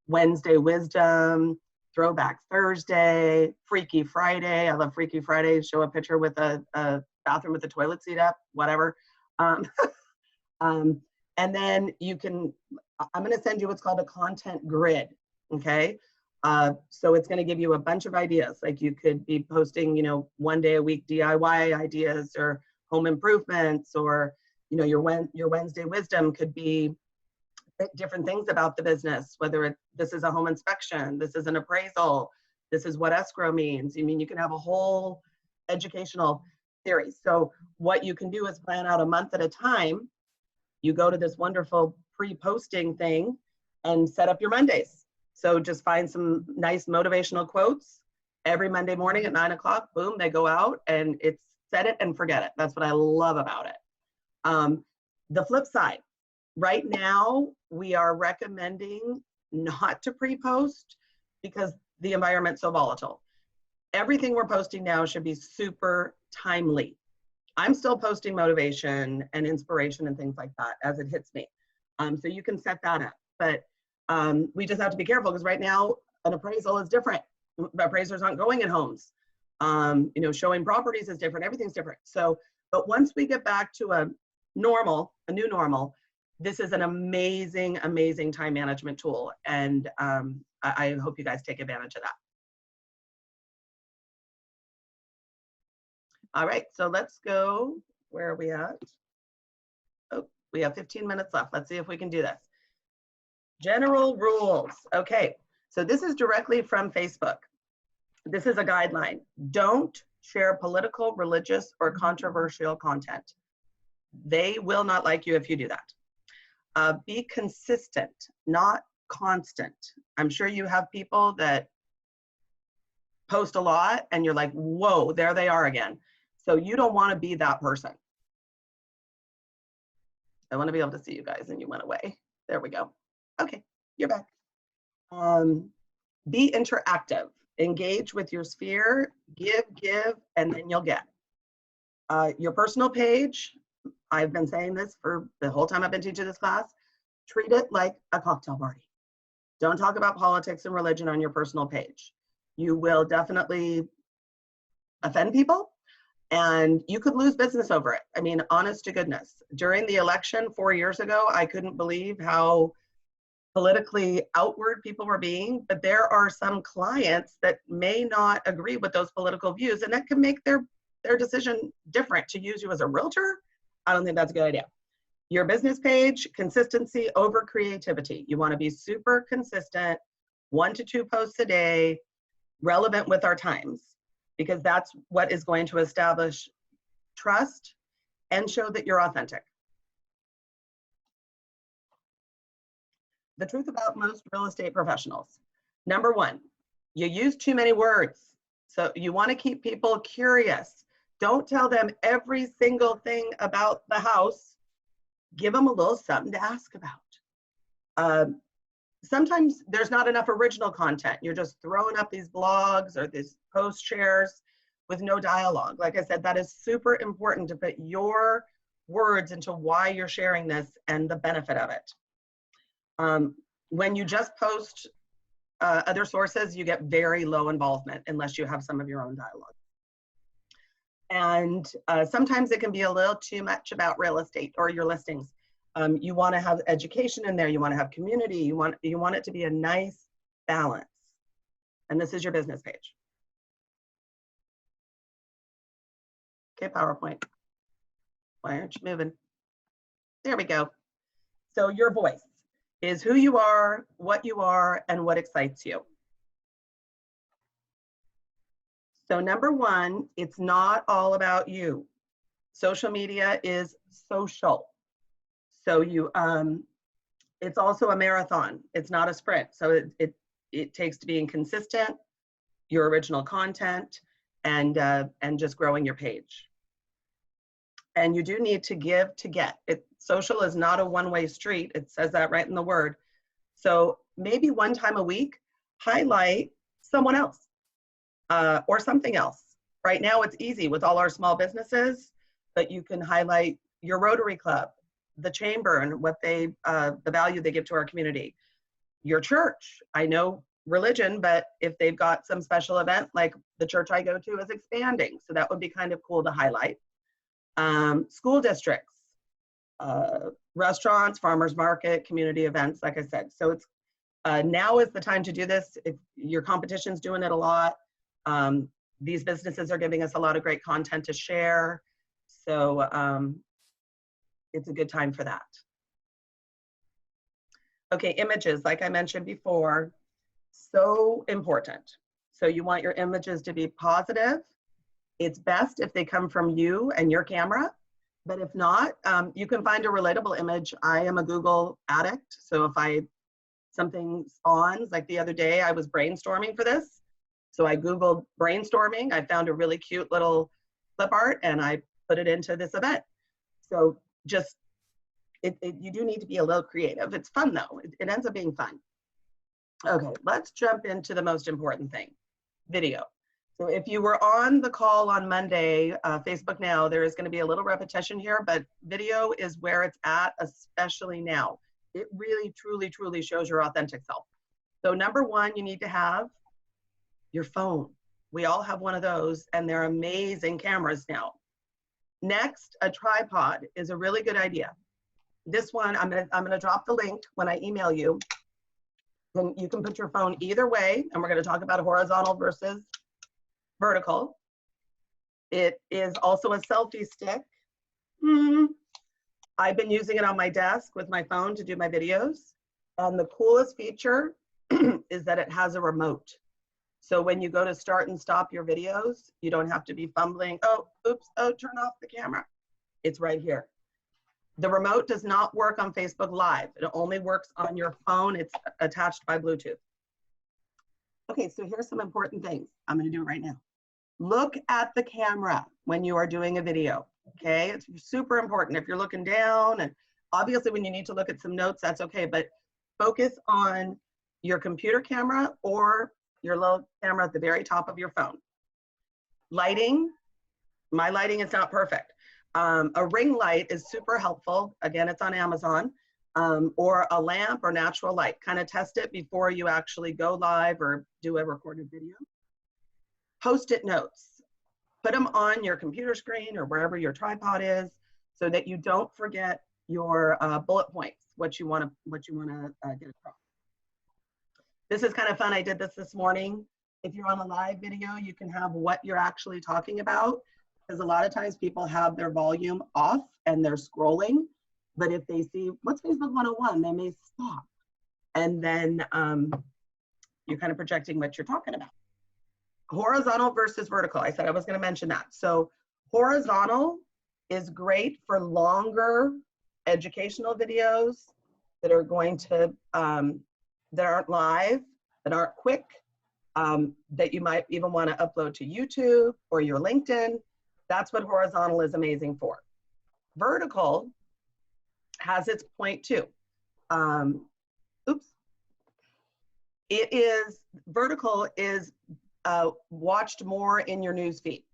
Wednesday Wisdom, Throwback Thursday, Freaky Friday. I love Freaky Friday. Show a picture with a bathroom with the toilet seat up, whatever. And then you can, I'm going to send you what's called a content grid. Okay. So it's going to give you a bunch of ideas. Like you could be posting, 1 day a week DIY ideas or home improvements, or, your Wednesday wisdom could be different things about the business, whether this is a home inspection, this is an appraisal, this is what escrow means. I mean, you can have a whole educational series. So what you can do is plan out a month at a time. You go to this wonderful pre-posting thing and set up your Mondays. So just find some nice motivational quotes every Monday morning at 9 o'clock, boom, they go out, and it's set it and forget it. That's what I love about it. The flip side, right now, we are recommending not to pre-post because the environment's so volatile. Everything we're posting now should be super timely. I'm still posting motivation and inspiration and things like that as it hits me. So you can set that up, but we just have to be careful because right now an appraisal is different. Appraisers aren't going in homes. Showing properties is different. Everything's different. So, but once we get back to a new normal, this is an amazing, amazing time management tool. And I hope you guys take advantage of that. All right, so let's go, where are we at? Oh, we have 15 minutes left. Let's see if we can do this. General rules. Okay, so this is directly from Facebook. This is a guideline. Don't share political, religious, or controversial content. They will not like you if you do that. Be consistent, not constant. I'm sure you have people that post a lot and you're like, whoa, there they are again. So you don't want to be that person. I want to be able to see you guys and you went away. There we go. Okay, you're back. Be interactive. Engage with your sphere, give, and then you'll get. Your personal page, I've been saying this for the whole time I've been teaching this class, treat it like a cocktail party. Don't talk about politics and religion on your personal page. You will definitely offend people and you could lose business over it. I mean, honest to goodness. During the election 4 years ago, I couldn't believe how politically outward people were being, but there are some clients that may not agree with those political views, and that can make their decision different to use you as a realtor. I don't think that's a good idea. Your business page, consistency over creativity. You want to be super consistent, 1 to 2 posts a day, relevant with our times, because that's what is going to establish trust and show that you're authentic. The truth about most real estate professionals. Number 1, you use too many words. So you want to keep people curious. Don't tell them every single thing about the house. Give them a little something to ask about. Sometimes there's not enough original content. You're just throwing up these blogs or these post shares with no dialogue. Like I said, that is super important to put your words into why you're sharing this and the benefit of it. When you just post other sources, you get very low involvement unless you have some of your own dialogue. And sometimes it can be a little too much about real estate or your listings. You want to have education in there. You want to have community. You want it to be a nice balance. And this is your business page. Okay, PowerPoint. Why aren't you moving? There we go. So your voice is who you are, what you are, and what excites you. So number 1, it's not all about you. Social media is social. So it's also a marathon. It's not a sprint. So it takes to being consistent, your original content, and just growing your page. And you do need to give to get. Social is not a one-way street. It says that right in the word. So maybe 1 time a week, highlight someone else or something else. Right now it's easy with all our small businesses, but you can highlight your Rotary Club, the chamber, and what the value they give to our community. Your church, I know religion, but if they've got some special event, like the church I go to is expanding, so that would be kind of cool to highlight. School districts, restaurants, farmers market, community events, like I said. So Now is the time to do this. If your competition's doing it a lot, these businesses are giving us a lot of great content to share. So it's a good time for that. Okay, images, like I mentioned before, so important. So you want your images to be positive. It's best if they come from you and your camera, but if not, you can find a relatable image. I am a Google addict, so if something spawns, like the other day I was brainstorming for this, so I Googled brainstorming, I found a really cute little clip art and I put it into this event. So just, you do need to be a little creative. It's fun though, it ends up being fun. Okay, let's jump into the most important thing, video. So if you were on the call on Monday, Facebook Now, there is going to be a little repetition here, but video is where it's at, especially now. It really, truly, truly shows your authentic self. So number one, you need to have your phone. We all have one of those, and they're amazing cameras now. Next, a tripod is a really good idea. This one, I'm gonna drop the link when I email you. Then you can put your phone either way, and we're gonna talk about horizontal versus vertical. It is also a selfie stick. I've been using it on my desk with my phone to do my videos. And the coolest feature is that it has a remote. So when you go to start and stop your videos, you don't have to be fumbling, oh, oops, oh, turn off the camera. It's right here. The remote does not work on Facebook Live. It only works on your phone. It's attached by Bluetooth. Okay, so here's some important things. I'm gonna do it right now. Look at the camera when you are doing a video, okay? It's super important. If you're looking down, and obviously when you need to look at some notes, that's okay, but focus on your computer camera or your little camera at the very top of your phone. Lighting, my lighting is not perfect. A ring light is super helpful. Again, it's on Amazon. Or a lamp or natural light. Kind of test it before you actually go live or do a recorded video. Post-it notes. Put them on your computer screen or wherever your tripod is so that you don't forget your bullet points, what you want to get across. This is kind of fun. I did this morning. If you're on a live video, you can have what you're actually talking about, because a lot of times people have their volume off and they're scrolling. But if they see, what's Facebook 101, they may stop. And then you're kind of projecting what you're talking about. Horizontal versus vertical. I said I was going to mention that. So horizontal is great for longer educational videos that are going to, that aren't live, that aren't quick, that you might even want to upload to YouTube or your LinkedIn. That's what horizontal is amazing for. Vertical has its point too. Vertical is watched more in your news feed.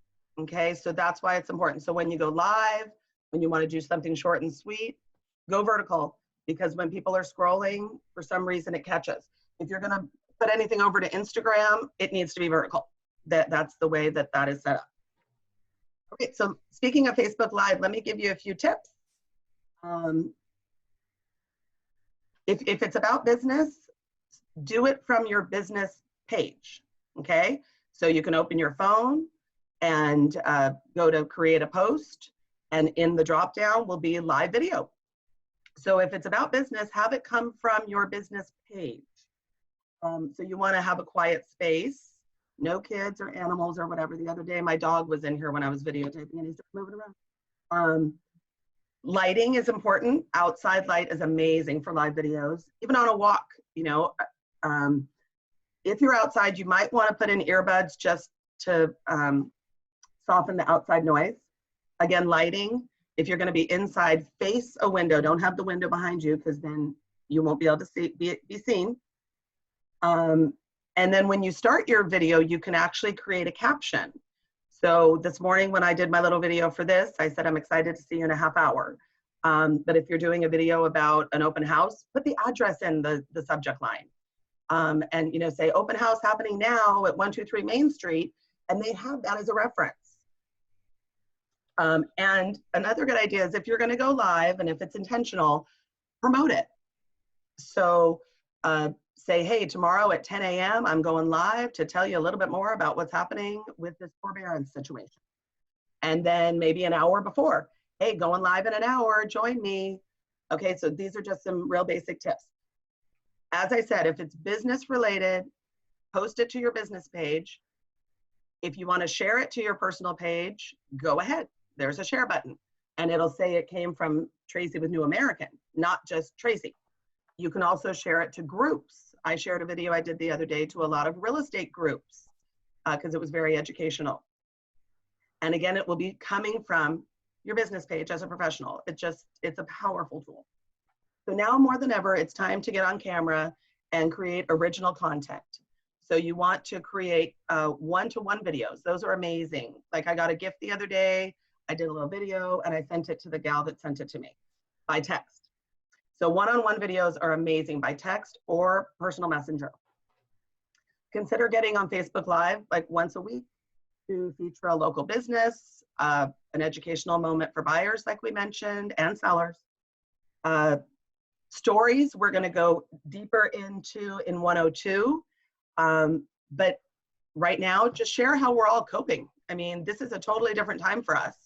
Okay, so that's why it's important. So when you go live, when you want to do something short and sweet, go vertical, because when people are scrolling, for some reason it catches. If you're going to put anything over to Instagram, it needs to be vertical. That's the way that is set up. Okay, so speaking of Facebook Live, let me give you a few tips. If it's about business, do it from your business page, okay? So you can open your phone and go to create a post, and in the drop down will be live video. So if it's about business, have it come from your business page. So you wanna have a quiet space, no kids or animals or whatever. The other day, my dog was in here when I was videotaping and he started moving around. Lighting is important. Outside light is amazing for live videos. Even on a walk, you know, if you're outside, you might want to put in earbuds just to soften the outside noise. Again, lighting, if you're going to be inside, face a window. Don't have the window behind you, because then you won't be able to be seen. And then when you start your video, you can actually create a caption. So this morning when I did my little video for this, I said, I'm excited to see you in a half hour. But if you're doing a video about an open house, put the address in the subject line. And, you know, say open house happening now at 123 Main Street, and they have that as a reference. And another good idea is if you're going to go live, and if it's intentional, promote it. So say, hey, tomorrow at 10 a.m., I'm going live to tell you a little bit more about what's happening with this forbearance situation. And then maybe an hour before, hey, going live in an hour, join me. Okay, so these are just some real basic tips. As I said, if it's business related, post it to your business page. If you want to share it to your personal page, go ahead. There's a share button. And it'll say it came from Tracy with New American, not just Tracy. You can also share it to groups. I shared a video I did the other day to a lot of real estate groups because it was very educational. And again, it will be coming from your business page as a professional. It's a powerful tool. So now more than ever, it's time to get on camera and create original content. So you want to create one-to-one videos. Those are amazing. Like I got a gift the other day. I did a little video and I sent it to the gal that sent it to me by text. So one-on-one videos are amazing by text or personal messenger. Consider getting on Facebook Live like once a week to feature a local business, an educational moment for buyers like we mentioned and sellers. Stories, we're gonna go deeper into in 102. But right now, just share how we're all coping. I mean, this is a totally different time for us.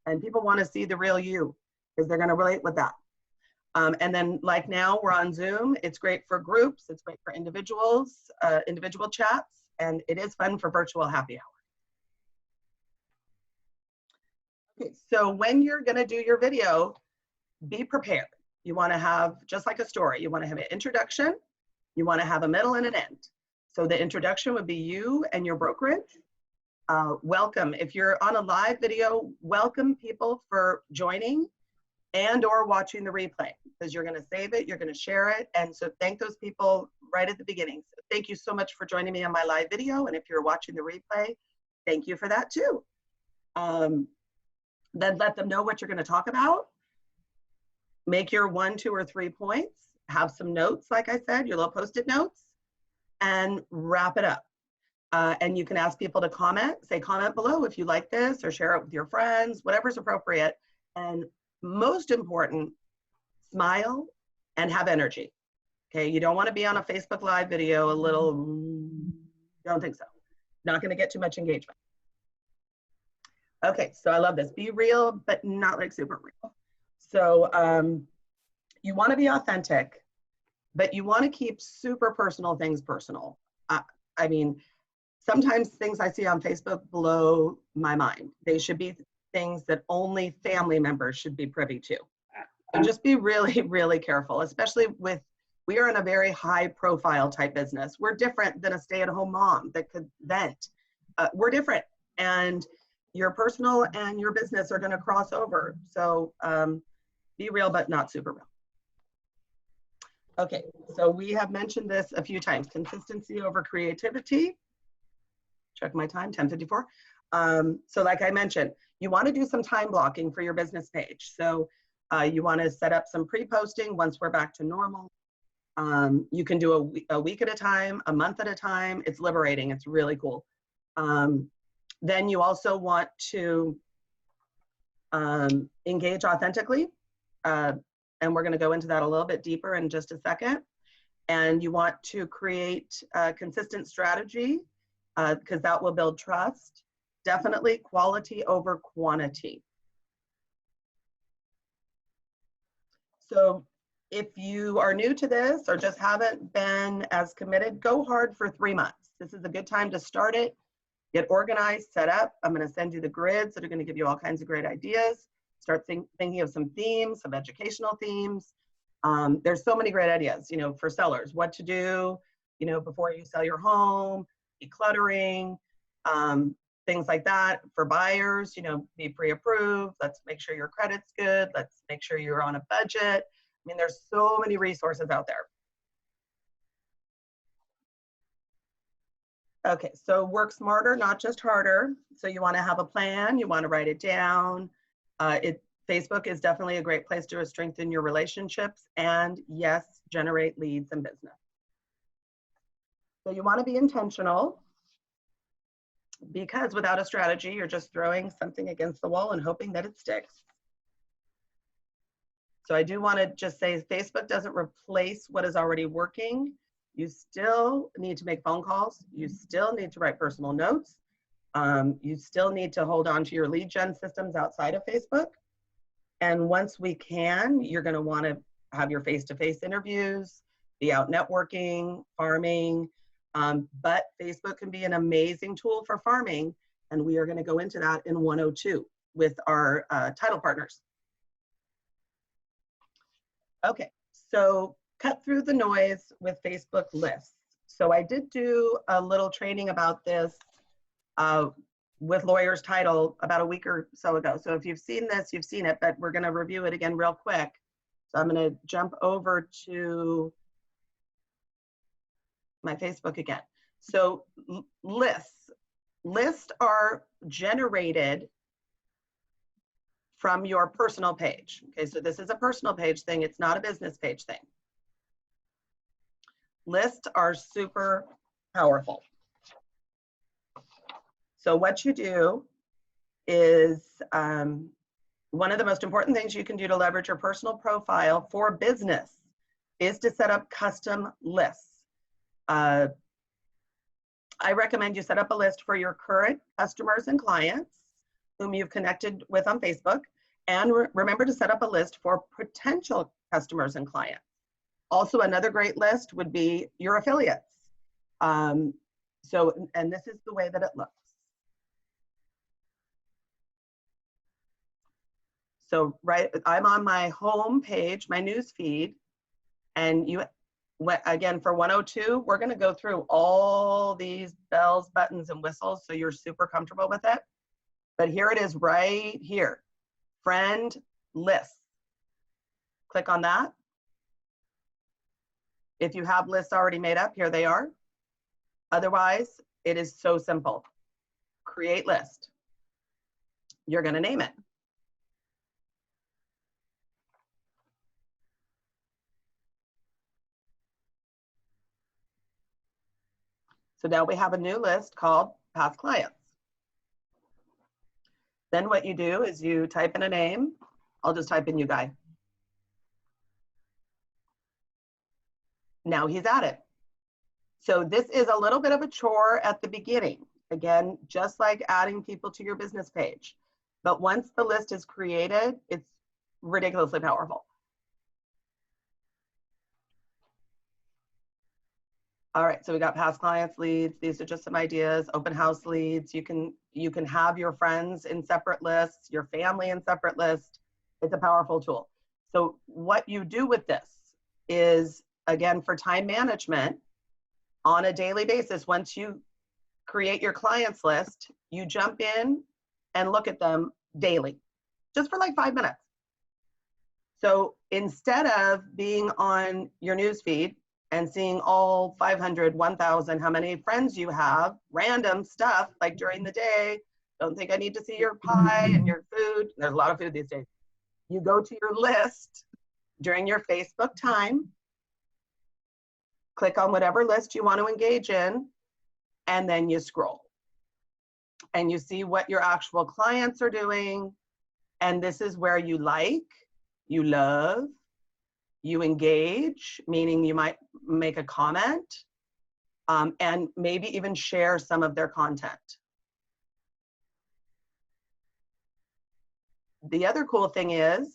And people want to see the real you because they're going to relate with that. And then like now we're on Zoom. It's great for groups. It's great for individuals, individual chats, and it is fun for virtual happy hour. Okay, so when you're going to do your video, be prepared. You want to have, just like a story, you want to have an introduction, you want to have a middle and an end. So the introduction would be you and your brokerage. Welcome. If you're on a live video, welcome people for joining and or watching the replay because you're going to save it, you're going to share it. And so thank those people right at the beginning. So thank you so much for joining me on my live video. And if you're watching the replay, thank you for that too. Then let them know what you're going to talk about. Make your 1, 2, or 3 points. Have some notes, like I said, your little Post-it notes, and wrap it up. And you can ask people to comment, say comment below if you like this or share it with your friends, whatever's appropriate. And most important, smile and have energy. Okay, you don't want to be on a Facebook Live video a little, don't think so. Not going to get too much engagement. Okay, so I love this. Be real, but not like super real. So you want to be authentic, but you want to keep super personal things personal. I mean, sometimes things I see on Facebook blow my mind. They should be things that only family members should be privy to. So just be really, really careful, especially with, we are in a very high profile type business. We're different than a stay-at-home mom that could vent. We're different, and your personal and your business are gonna cross over. So be real, but not super real. Okay, so we have mentioned this a few times, consistency over creativity. Check my time, 10:54. So like I mentioned, you want to do some time blocking for your business page. So you want to set up some pre-posting once we're back to normal. You can do a week at a time, a month at a time. It's liberating. It's really cool. Then you also want to engage authentically. And we're going to go into that a little bit deeper in just a second. And you want to create a consistent strategy because that will build trust. Definitely quality over quantity. So if you are new to this or just haven't been as committed, go hard for 3 months. This is a good time to start it. Get organized, set up. I'm going to send you the grids that are going to give you all kinds of great ideas. Start thinking of some themes, some educational themes. There's so many great ideas, you know, for sellers, what to do, you know, before you sell your home, decluttering, things like that. For buyers, you know, be pre-approved. Let's make sure your credit's good. Let's make sure you're on a budget. I mean, there's so many resources out there. Okay, so work smarter, not just harder. So you want to have a plan. You want to write it down. Facebook is definitely a great place to strengthen your relationships and, yes, generate leads and business. So you want to be intentional because without a strategy, you're just throwing something against the wall and hoping that it sticks. So I do want to just say Facebook doesn't replace what is already working. You still need to make phone calls. You still need to write personal notes. You still need to hold on to your lead gen systems outside of Facebook. And once we can, you're going to want to have your face-to-face interviews, be out networking, farming. But Facebook can be an amazing tool for farming. And we are going to go into that in 102 with our title partners. Okay, so cut through the noise with Facebook lists. So I did do a little training about this with Lawyer's Title about a week or so ago. So if you've seen this, you've seen it, but we're going to review it again real quick. So I'm going to jump over to my Facebook again. So lists are generated from your personal page. Okay, so this is a personal page thing. It's not a business page thing. Lists are super powerful. So what you do is one of the most important things you can do to leverage your personal profile for business is to set up custom lists. I recommend you set up a list for your current customers and clients whom you've connected with on Facebook, and remember to set up a list for potential customers and clients. Also, another great list would be your affiliates. And this is the way that it looks. So I'm on my home page, my news feed, and again, for 102, we're going to go through all these bells, buttons, and whistles so you're super comfortable with it. But here it is right here, friend lists. Click on that. If you have lists already made up, here they are. Otherwise, it is so simple. Create list. You're going to name it. So now we have a new list called past clients. Then what you do is you type in a name. I'll just type in you guy. Now he's at it. So this is a little bit of a chore at the beginning. Again, just like adding people to your business page. But once the list is created, it's ridiculously powerful. All right, so we got past clients leads. These are just some ideas. Open house leads. You can have your friends in separate lists, your family in separate lists. It's a powerful tool. So what you do with this is, again, for time management, on a daily basis, once you create your clients list, you jump in and look at them daily, just for like 5 minutes. So instead of being on your news feed and seeing all 500, 1,000, how many friends you have, random stuff like during the day, don't think I need to see your pie and your food. There's a lot of food these days. You go to your list during your Facebook time, click on whatever list you want to engage in, and then you scroll. And you see what your actual clients are doing. And this is where you like, you love, you engage, meaning you might make a comment, and maybe even share some of their content. The other cool thing is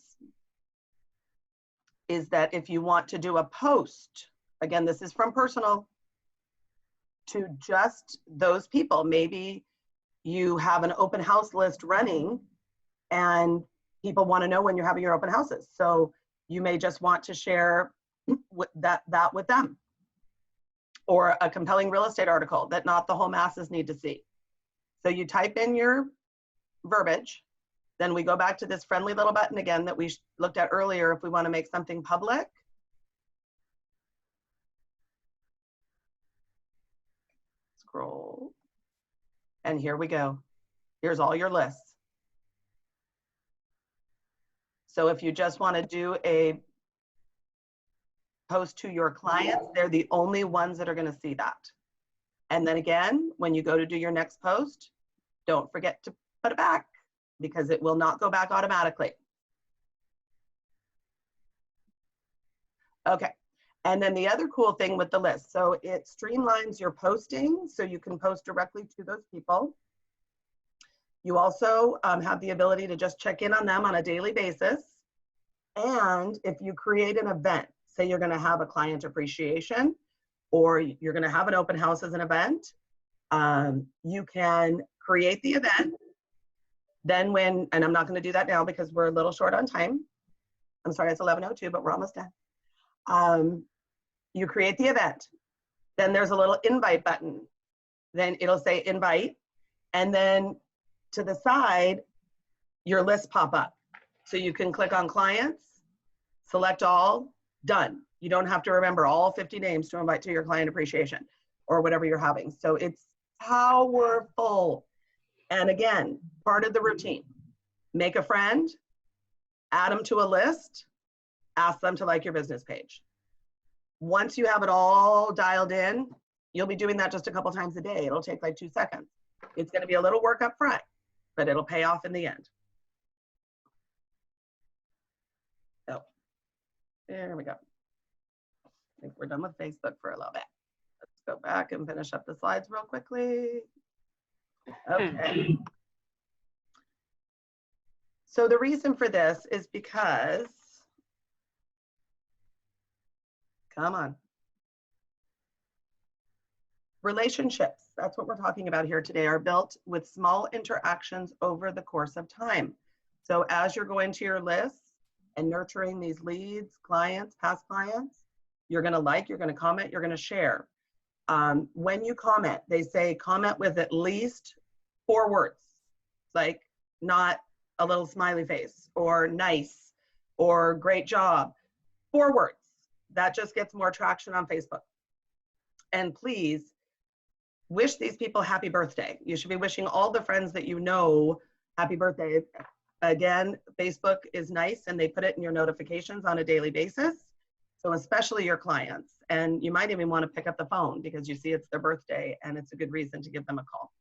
that if you want to do a post, again, this is from personal to just those people. Maybe you have an open house list running and people want to know when you're having your open houses. So you may just want to share that with them, or a compelling real estate article that not the whole masses need to see. So you type in your verbiage, then we go back to this friendly little button again that we looked at earlier if we want to make something public. Scroll, and here we go. Here's all your lists. So if you just want to do a post to your clients, they're the only ones that are going to see that. And then again, when you go to do your next post, don't forget to put it back, because it will not go back automatically. Okay, And then the other cool thing with the list, so it streamlines your posting so you can post directly to those people. You also have the ability to just check in on them on a daily basis. And if you create an event, say you're going to have a client appreciation or you're going to have an open house as an event, you can create the event. Then and I'm not going to do that now because we're a little short on time. I'm sorry, it's 11:02, but we're almost done. You create the event. Then there's a little invite button. Then it'll say invite. And then to the side, your lists pop up. So you can click on clients, select all, done. You don't have to remember all 50 names to invite to your client appreciation or whatever you're having. So it's powerful. And again, part of the routine, make a friend, add them to a list, ask them to like your business page. Once you have it all dialed in, you'll be doing that just a couple times a day. It'll take like 2 seconds. It's going to be a little work up front, but it'll pay off in the end. So there we go. I think we're done with Facebook for a little bit. Let's go back and finish up the slides real quickly. Okay. So the reason for this is because, come on. Relationships, that's what we're talking about here today, are built with small interactions over the course of time. So as you're going to your lists and nurturing these leads, clients, past clients, you're going to like, you're going to comment, you're going to share. When you comment, they say comment with at least 4 words, like not a little smiley face or nice or great job. 4 words. That just gets more traction on Facebook. And please wish these people happy birthday. You should be wishing all the friends that you know happy birthday. Again, Facebook is nice and they put it in your notifications on a daily basis. So especially your clients. And you might even want to pick up the phone because you see it's their birthday and it's a good reason to give them a call.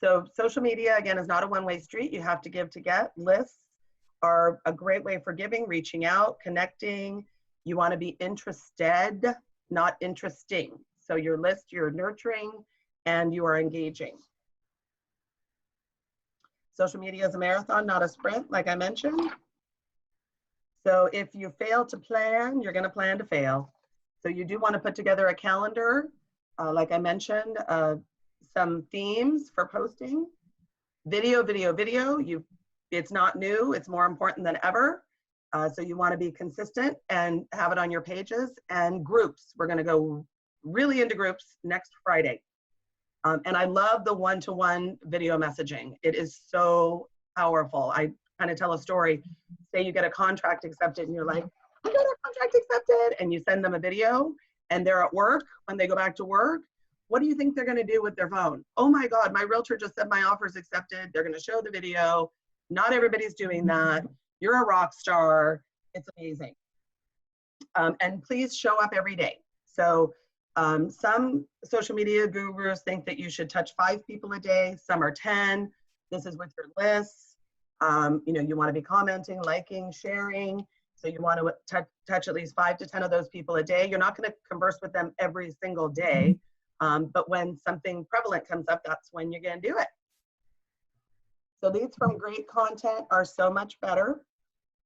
So social media, again, is not a one-way street. You have to give to get. Lists are a great way for giving, reaching out, connecting. You want to be interested, not interesting. So your list, you're nurturing and you are engaging. Social media is a marathon, not a sprint, like I mentioned. So if you fail to plan, you're going to plan to fail. So you do want to put together a calendar, like I mentioned, some themes for posting. Video. It's not new, it's more important than ever. So you want to be consistent and have it on your pages. And groups, we're going to go really into groups next Friday. And I love the one-to-one video messaging. It is so powerful. I kind of tell a story. Say you get a contract accepted and you're like, I got a contract accepted, and you send them a video and they're at work. When they go back to work, what do you think they're going to do with their phone? Oh my God, my realtor just said my offer is accepted. They're going to show the video. Not everybody's doing that. You're a rock star. It's amazing. And please show up every day. So some social media gurus think that you should touch 5 people a day. Some are 10. This is with your lists. You want to be commenting, liking, sharing. So you want to touch at least 5 to 10 of those people a day. You're not going to converse with them every single day. But when something prevalent comes up, that's when you're going to do it. So leads from great content are so much better.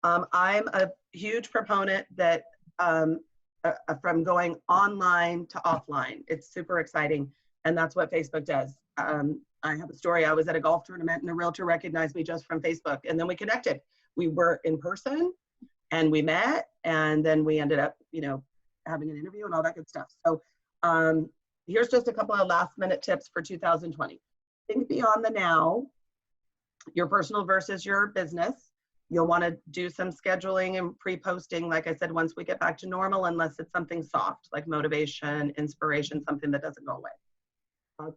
I'm a huge proponent that from going online to offline. It's super exciting. And that's what Facebook does. I have a story. I was at a golf tournament and a realtor recognized me just from Facebook. And then we connected. We were in person and we met. And then we ended up, having an interview and all that good stuff. So here's just a couple of last minute tips for 2020. Think beyond the now, your personal versus your business. You'll want to do some scheduling and pre-posting, like I said, once we get back to normal, unless it's something soft, like motivation, inspiration, something that doesn't go away.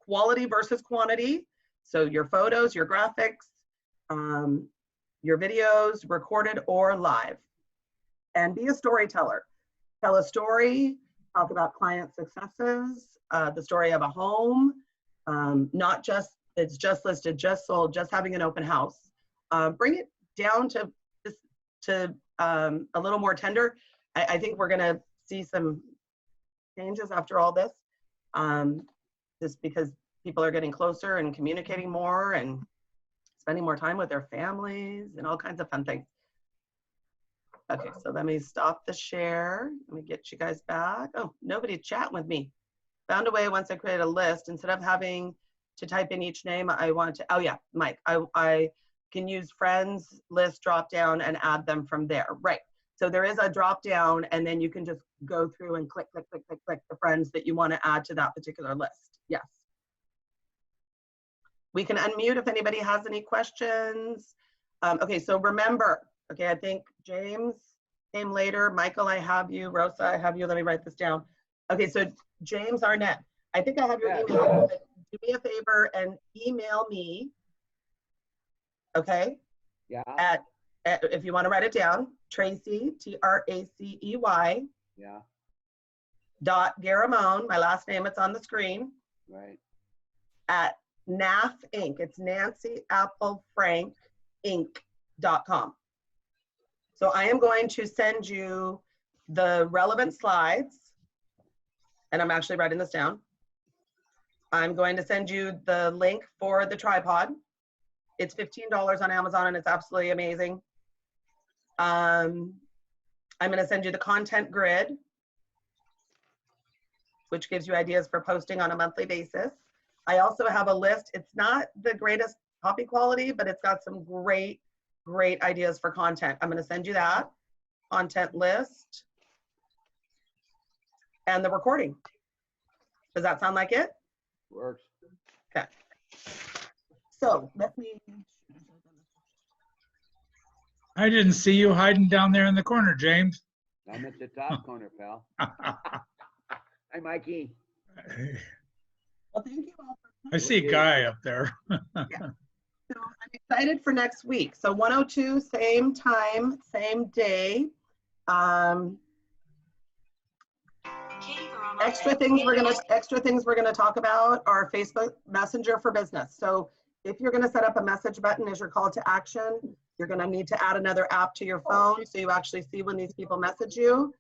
Quality versus quantity. So your photos, your graphics, your videos, recorded or live. And be a storyteller. Tell a story, talk about client successes, the story of a home, not just, it's just listed, just sold, just having an open house. Bring it down to to a little more tender. I think we're gonna see some changes after all this, just because people are getting closer and communicating more and spending more time with their families and all kinds of fun things. Okay, so let me stop the share. Let me get you guys back. Oh, nobody chat with me. Found a way once I create a list, instead of having to type in each name, I want to, oh yeah, Mike, I can use friends list drop down and add them from there. Right. So there is a drop down, and then you can just go through and click the friends that you want to add to that particular list. Yes. We can unmute if anybody has any questions. Okay, so remember, okay, I think James came later. Michael, I have you. Rosa, I have you. Let me write this down. Okay, so James Arnett, I think I have your email. But do me a favor and email me, okay? Yeah. At if you want to write it down, Tracy, Tracey, Yeah. .Garamone, my last name, it's on the screen, Right. at NAF Inc. It's Nancy Apple Frank Inc.com. So I am going to send you the relevant slides, and I'm actually writing this down. I'm going to send you the link for the tripod. It's $15 on Amazon, and it's absolutely amazing. I'm going to send you the content grid, which gives you ideas for posting on a monthly basis. I also have a list. It's not the greatest copy quality, but it's got some great ideas for content. I'm going to send you that content list and the recording. Does that sound like it? Works. Okay. So let me. I didn't see you hiding down there in the corner, James. I'm at the top corner, pal. Hi, Mikey. Well, thank you all for I see a guy up there. So I'm excited for next week. So 102, same time, same day. Extra things we're gonna talk about are Facebook Messenger for Business. So if you're gonna set up a message button as your call to action, you're gonna need to add another app to your phone so you actually see when these people message you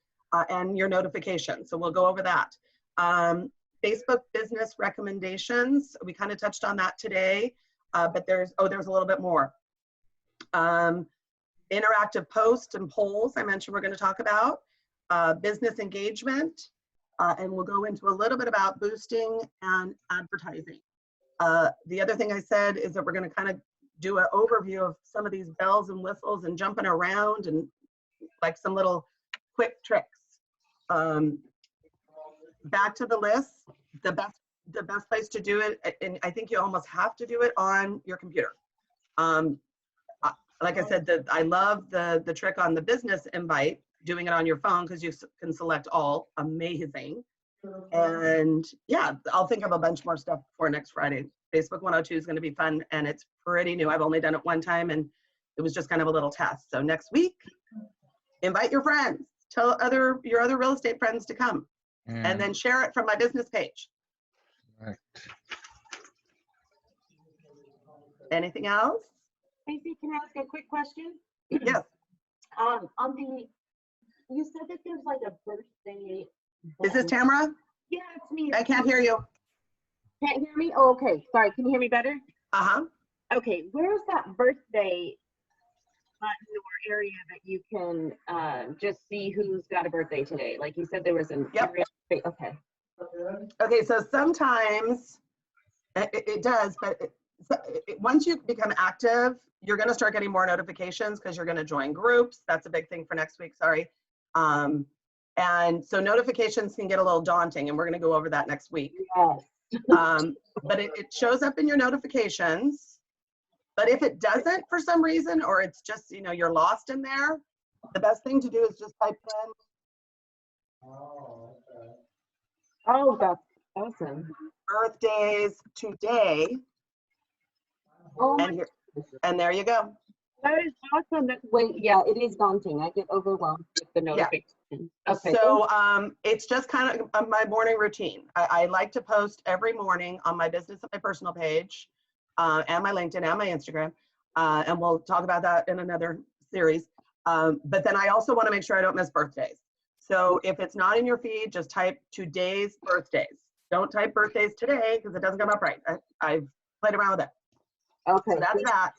and your notifications. So we'll go over that. Facebook business recommendations. We kind of touched on that today, but there's a little bit more. Interactive posts and polls, I mentioned we're going to talk about. Business engagement, and we'll go into a little bit about boosting and advertising. The other thing I said is that we're going to kind of do an overview of some of these bells and whistles and jumping around and like some little quick tricks. Back to the list, the best place to do it, and I think you almost have to do it on your computer. Like I said, I love the trick on the business invite, doing it on your phone because you can select all. Amazing. And yeah, I'll think of a bunch more stuff for next Friday. Facebook 102 is going to be fun, and it's pretty new. I've only done it one time, and it was just kind of a little test. So next week, invite your friends. Tell your other real estate friends to come. And then share it from my business page. Right. Anything else? Tracy, can I ask a quick question? Yes. You said that there's like a birthday. Is this Tamara? Yeah, it's me. I can't hear you. Can't hear me? Oh, okay. Sorry. Can you hear me better? Uh-huh. Okay. Where's that birthday button or area that you can just see who's got a birthday today? Like you said, there was an Yep. area. Okay. Okay, so sometimes it does, but once you become active, you're going to start getting more notifications because you're going to join groups. That's a big thing for next week. Sorry. And so notifications can get a little daunting, and we're going to go over that next week. Yes. But it shows up in your notifications. But if it doesn't for some reason, or it's just, you're lost in there, the best thing to do is just type in. Oh, that's awesome. Birthdays today, Oh, and there you go. that is awesome. Wait, yeah, it is daunting. I get overwhelmed with the notifications. Okay. So it's just kind of my morning routine. I like to post every morning on my business and my personal page, and my LinkedIn and my Instagram, and we'll talk about that in another series. But then I also want to make sure I don't miss birthdays. So if it's not in your feed, just type today's birthdays. Don't type birthdays today because it doesn't come up right. I've played around with it. Okay. So that's that.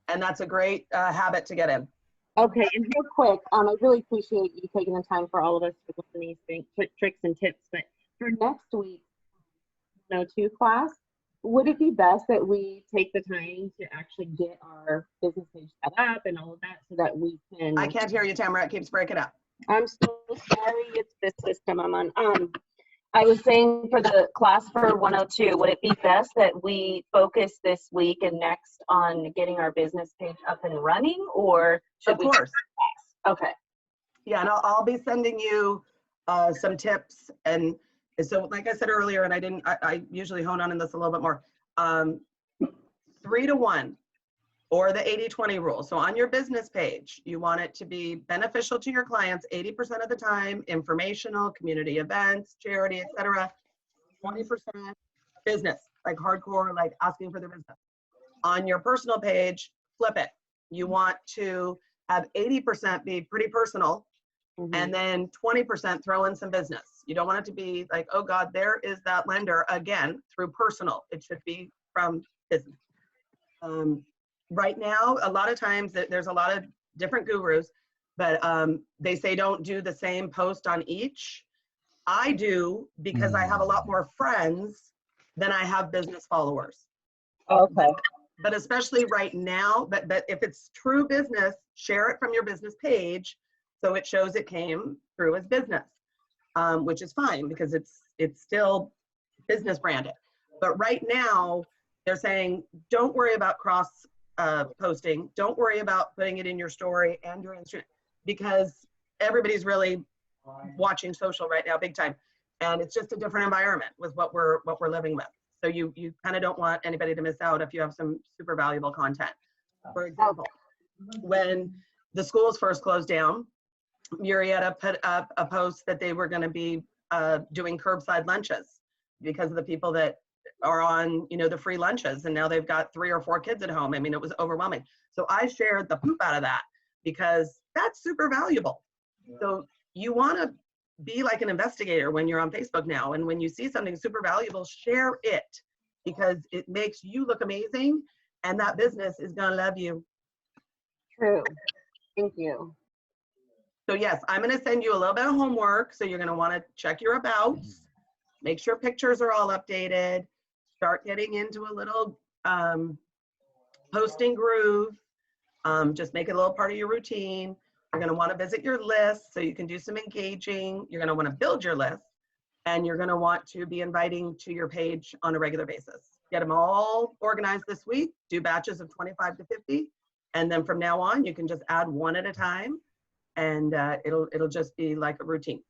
And that's a great habit to get in. Okay, and real quick, I really appreciate you taking the time for all of us to listen to these things, tricks and tips. But for next week, No2 class, would it be best that we take the time to actually get our business page set up and all of that so that we can? I can't hear you, Tamara. It keeps breaking up. I'm so sorry. It's this system I'm on. I was saying for the class for 102, would it be best that we focus this week and next on getting our business page up and running, or should Of we? course. Okay. Yeah, and I'll be sending you some tips. And so, like I said earlier, and I usually hone on in this a little bit more, 3-to-1 or the 80-20 rule. So on your business page, you want it to be beneficial to your clients 80% of the time, informational, community events, charity, etc. 20% business, like hardcore, like asking for their business. On your personal page, flip it. You want to have 80% be pretty personal, and then 20% throw in some business. You don't want it to be like, oh God, there is that lender again through personal. It should be from business. Right now, a lot of times there's a lot of different gurus, but they say don't do the same post on each. I do because I have a lot more friends than I have business followers. Okay. But especially right now, but if it's true business, share it from your business page so it shows it came through as business, which is fine because it's still business branded. But right now, they're saying don't worry about cross posting. Don't worry about putting it in your story and your Instagram because everybody's really watching social right now, big time, and it's just a different environment with what we're living with. So you kind of don't want anybody to miss out if you have some super valuable content. For example, when the schools first closed down, Murrieta put up a post that they were going to be doing curbside lunches because of the people that are on, the free lunches, and now they've got 3 or 4 kids at home. I mean, it was overwhelming. So I shared the poop out of that because that's super valuable. So you want to be like an investigator when you're on Facebook now, and when you see something super valuable, share it because it makes you look amazing, and that business is gonna love you. True. Thank you. So yes, I'm gonna send you a little bit of homework. So you're gonna want to check your abouts, make sure pictures are all updated, start getting into a little posting groove. Just make it a little part of your routine. You're going to want to visit your list so you can do some engaging. You're going to want to build your list, and you're going to want to be inviting to your page on a regular basis. Get them all organized this week, do batches of 25 to 50. And then from now on, you can just add one at a time, and it'll just be like a routine.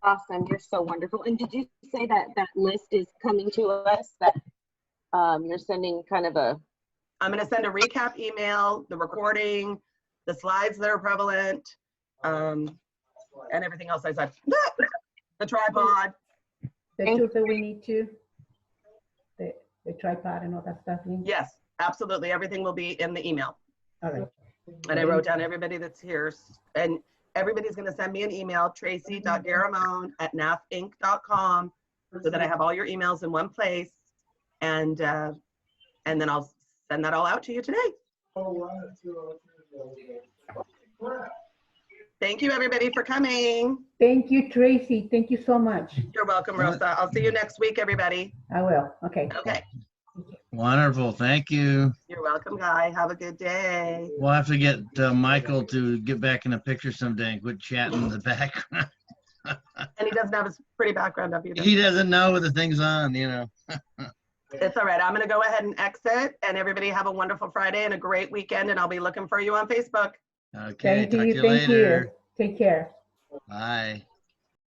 Awesome. You're so wonderful. And did you say that that list is coming to us, that you're sending kind of a... I'm going to send a recap email, the recording, the slides that are prevalent, and everything else I said. The tripod. The tools that we need to, the tripod and all that stuff. Yes, absolutely. Everything will be in the email. All right. And I wrote down everybody that's here. And everybody's going to send me an email, tracy.garamone@nafinc.com, so that I have all your emails in one place. And then I'll send that all out to you today. Thank you, everybody, for coming. Thank you, Tracy. Thank you so much. You're welcome, Rosa. I'll see you next week, everybody. I will. Okay. Okay. Wonderful. Thank you. You're welcome, Guy. Have a good day. We'll have to get Michael to get back in the picture someday and quit chatting in the background. And he doesn't have his pretty background up either. He doesn't know what the thing's on, It's all right. I'm going to go ahead and exit, and everybody have a wonderful Friday and a great weekend, and I'll be looking for you on Facebook. Okay, Thank talk to you. you Thank later. you. Take care. Bye.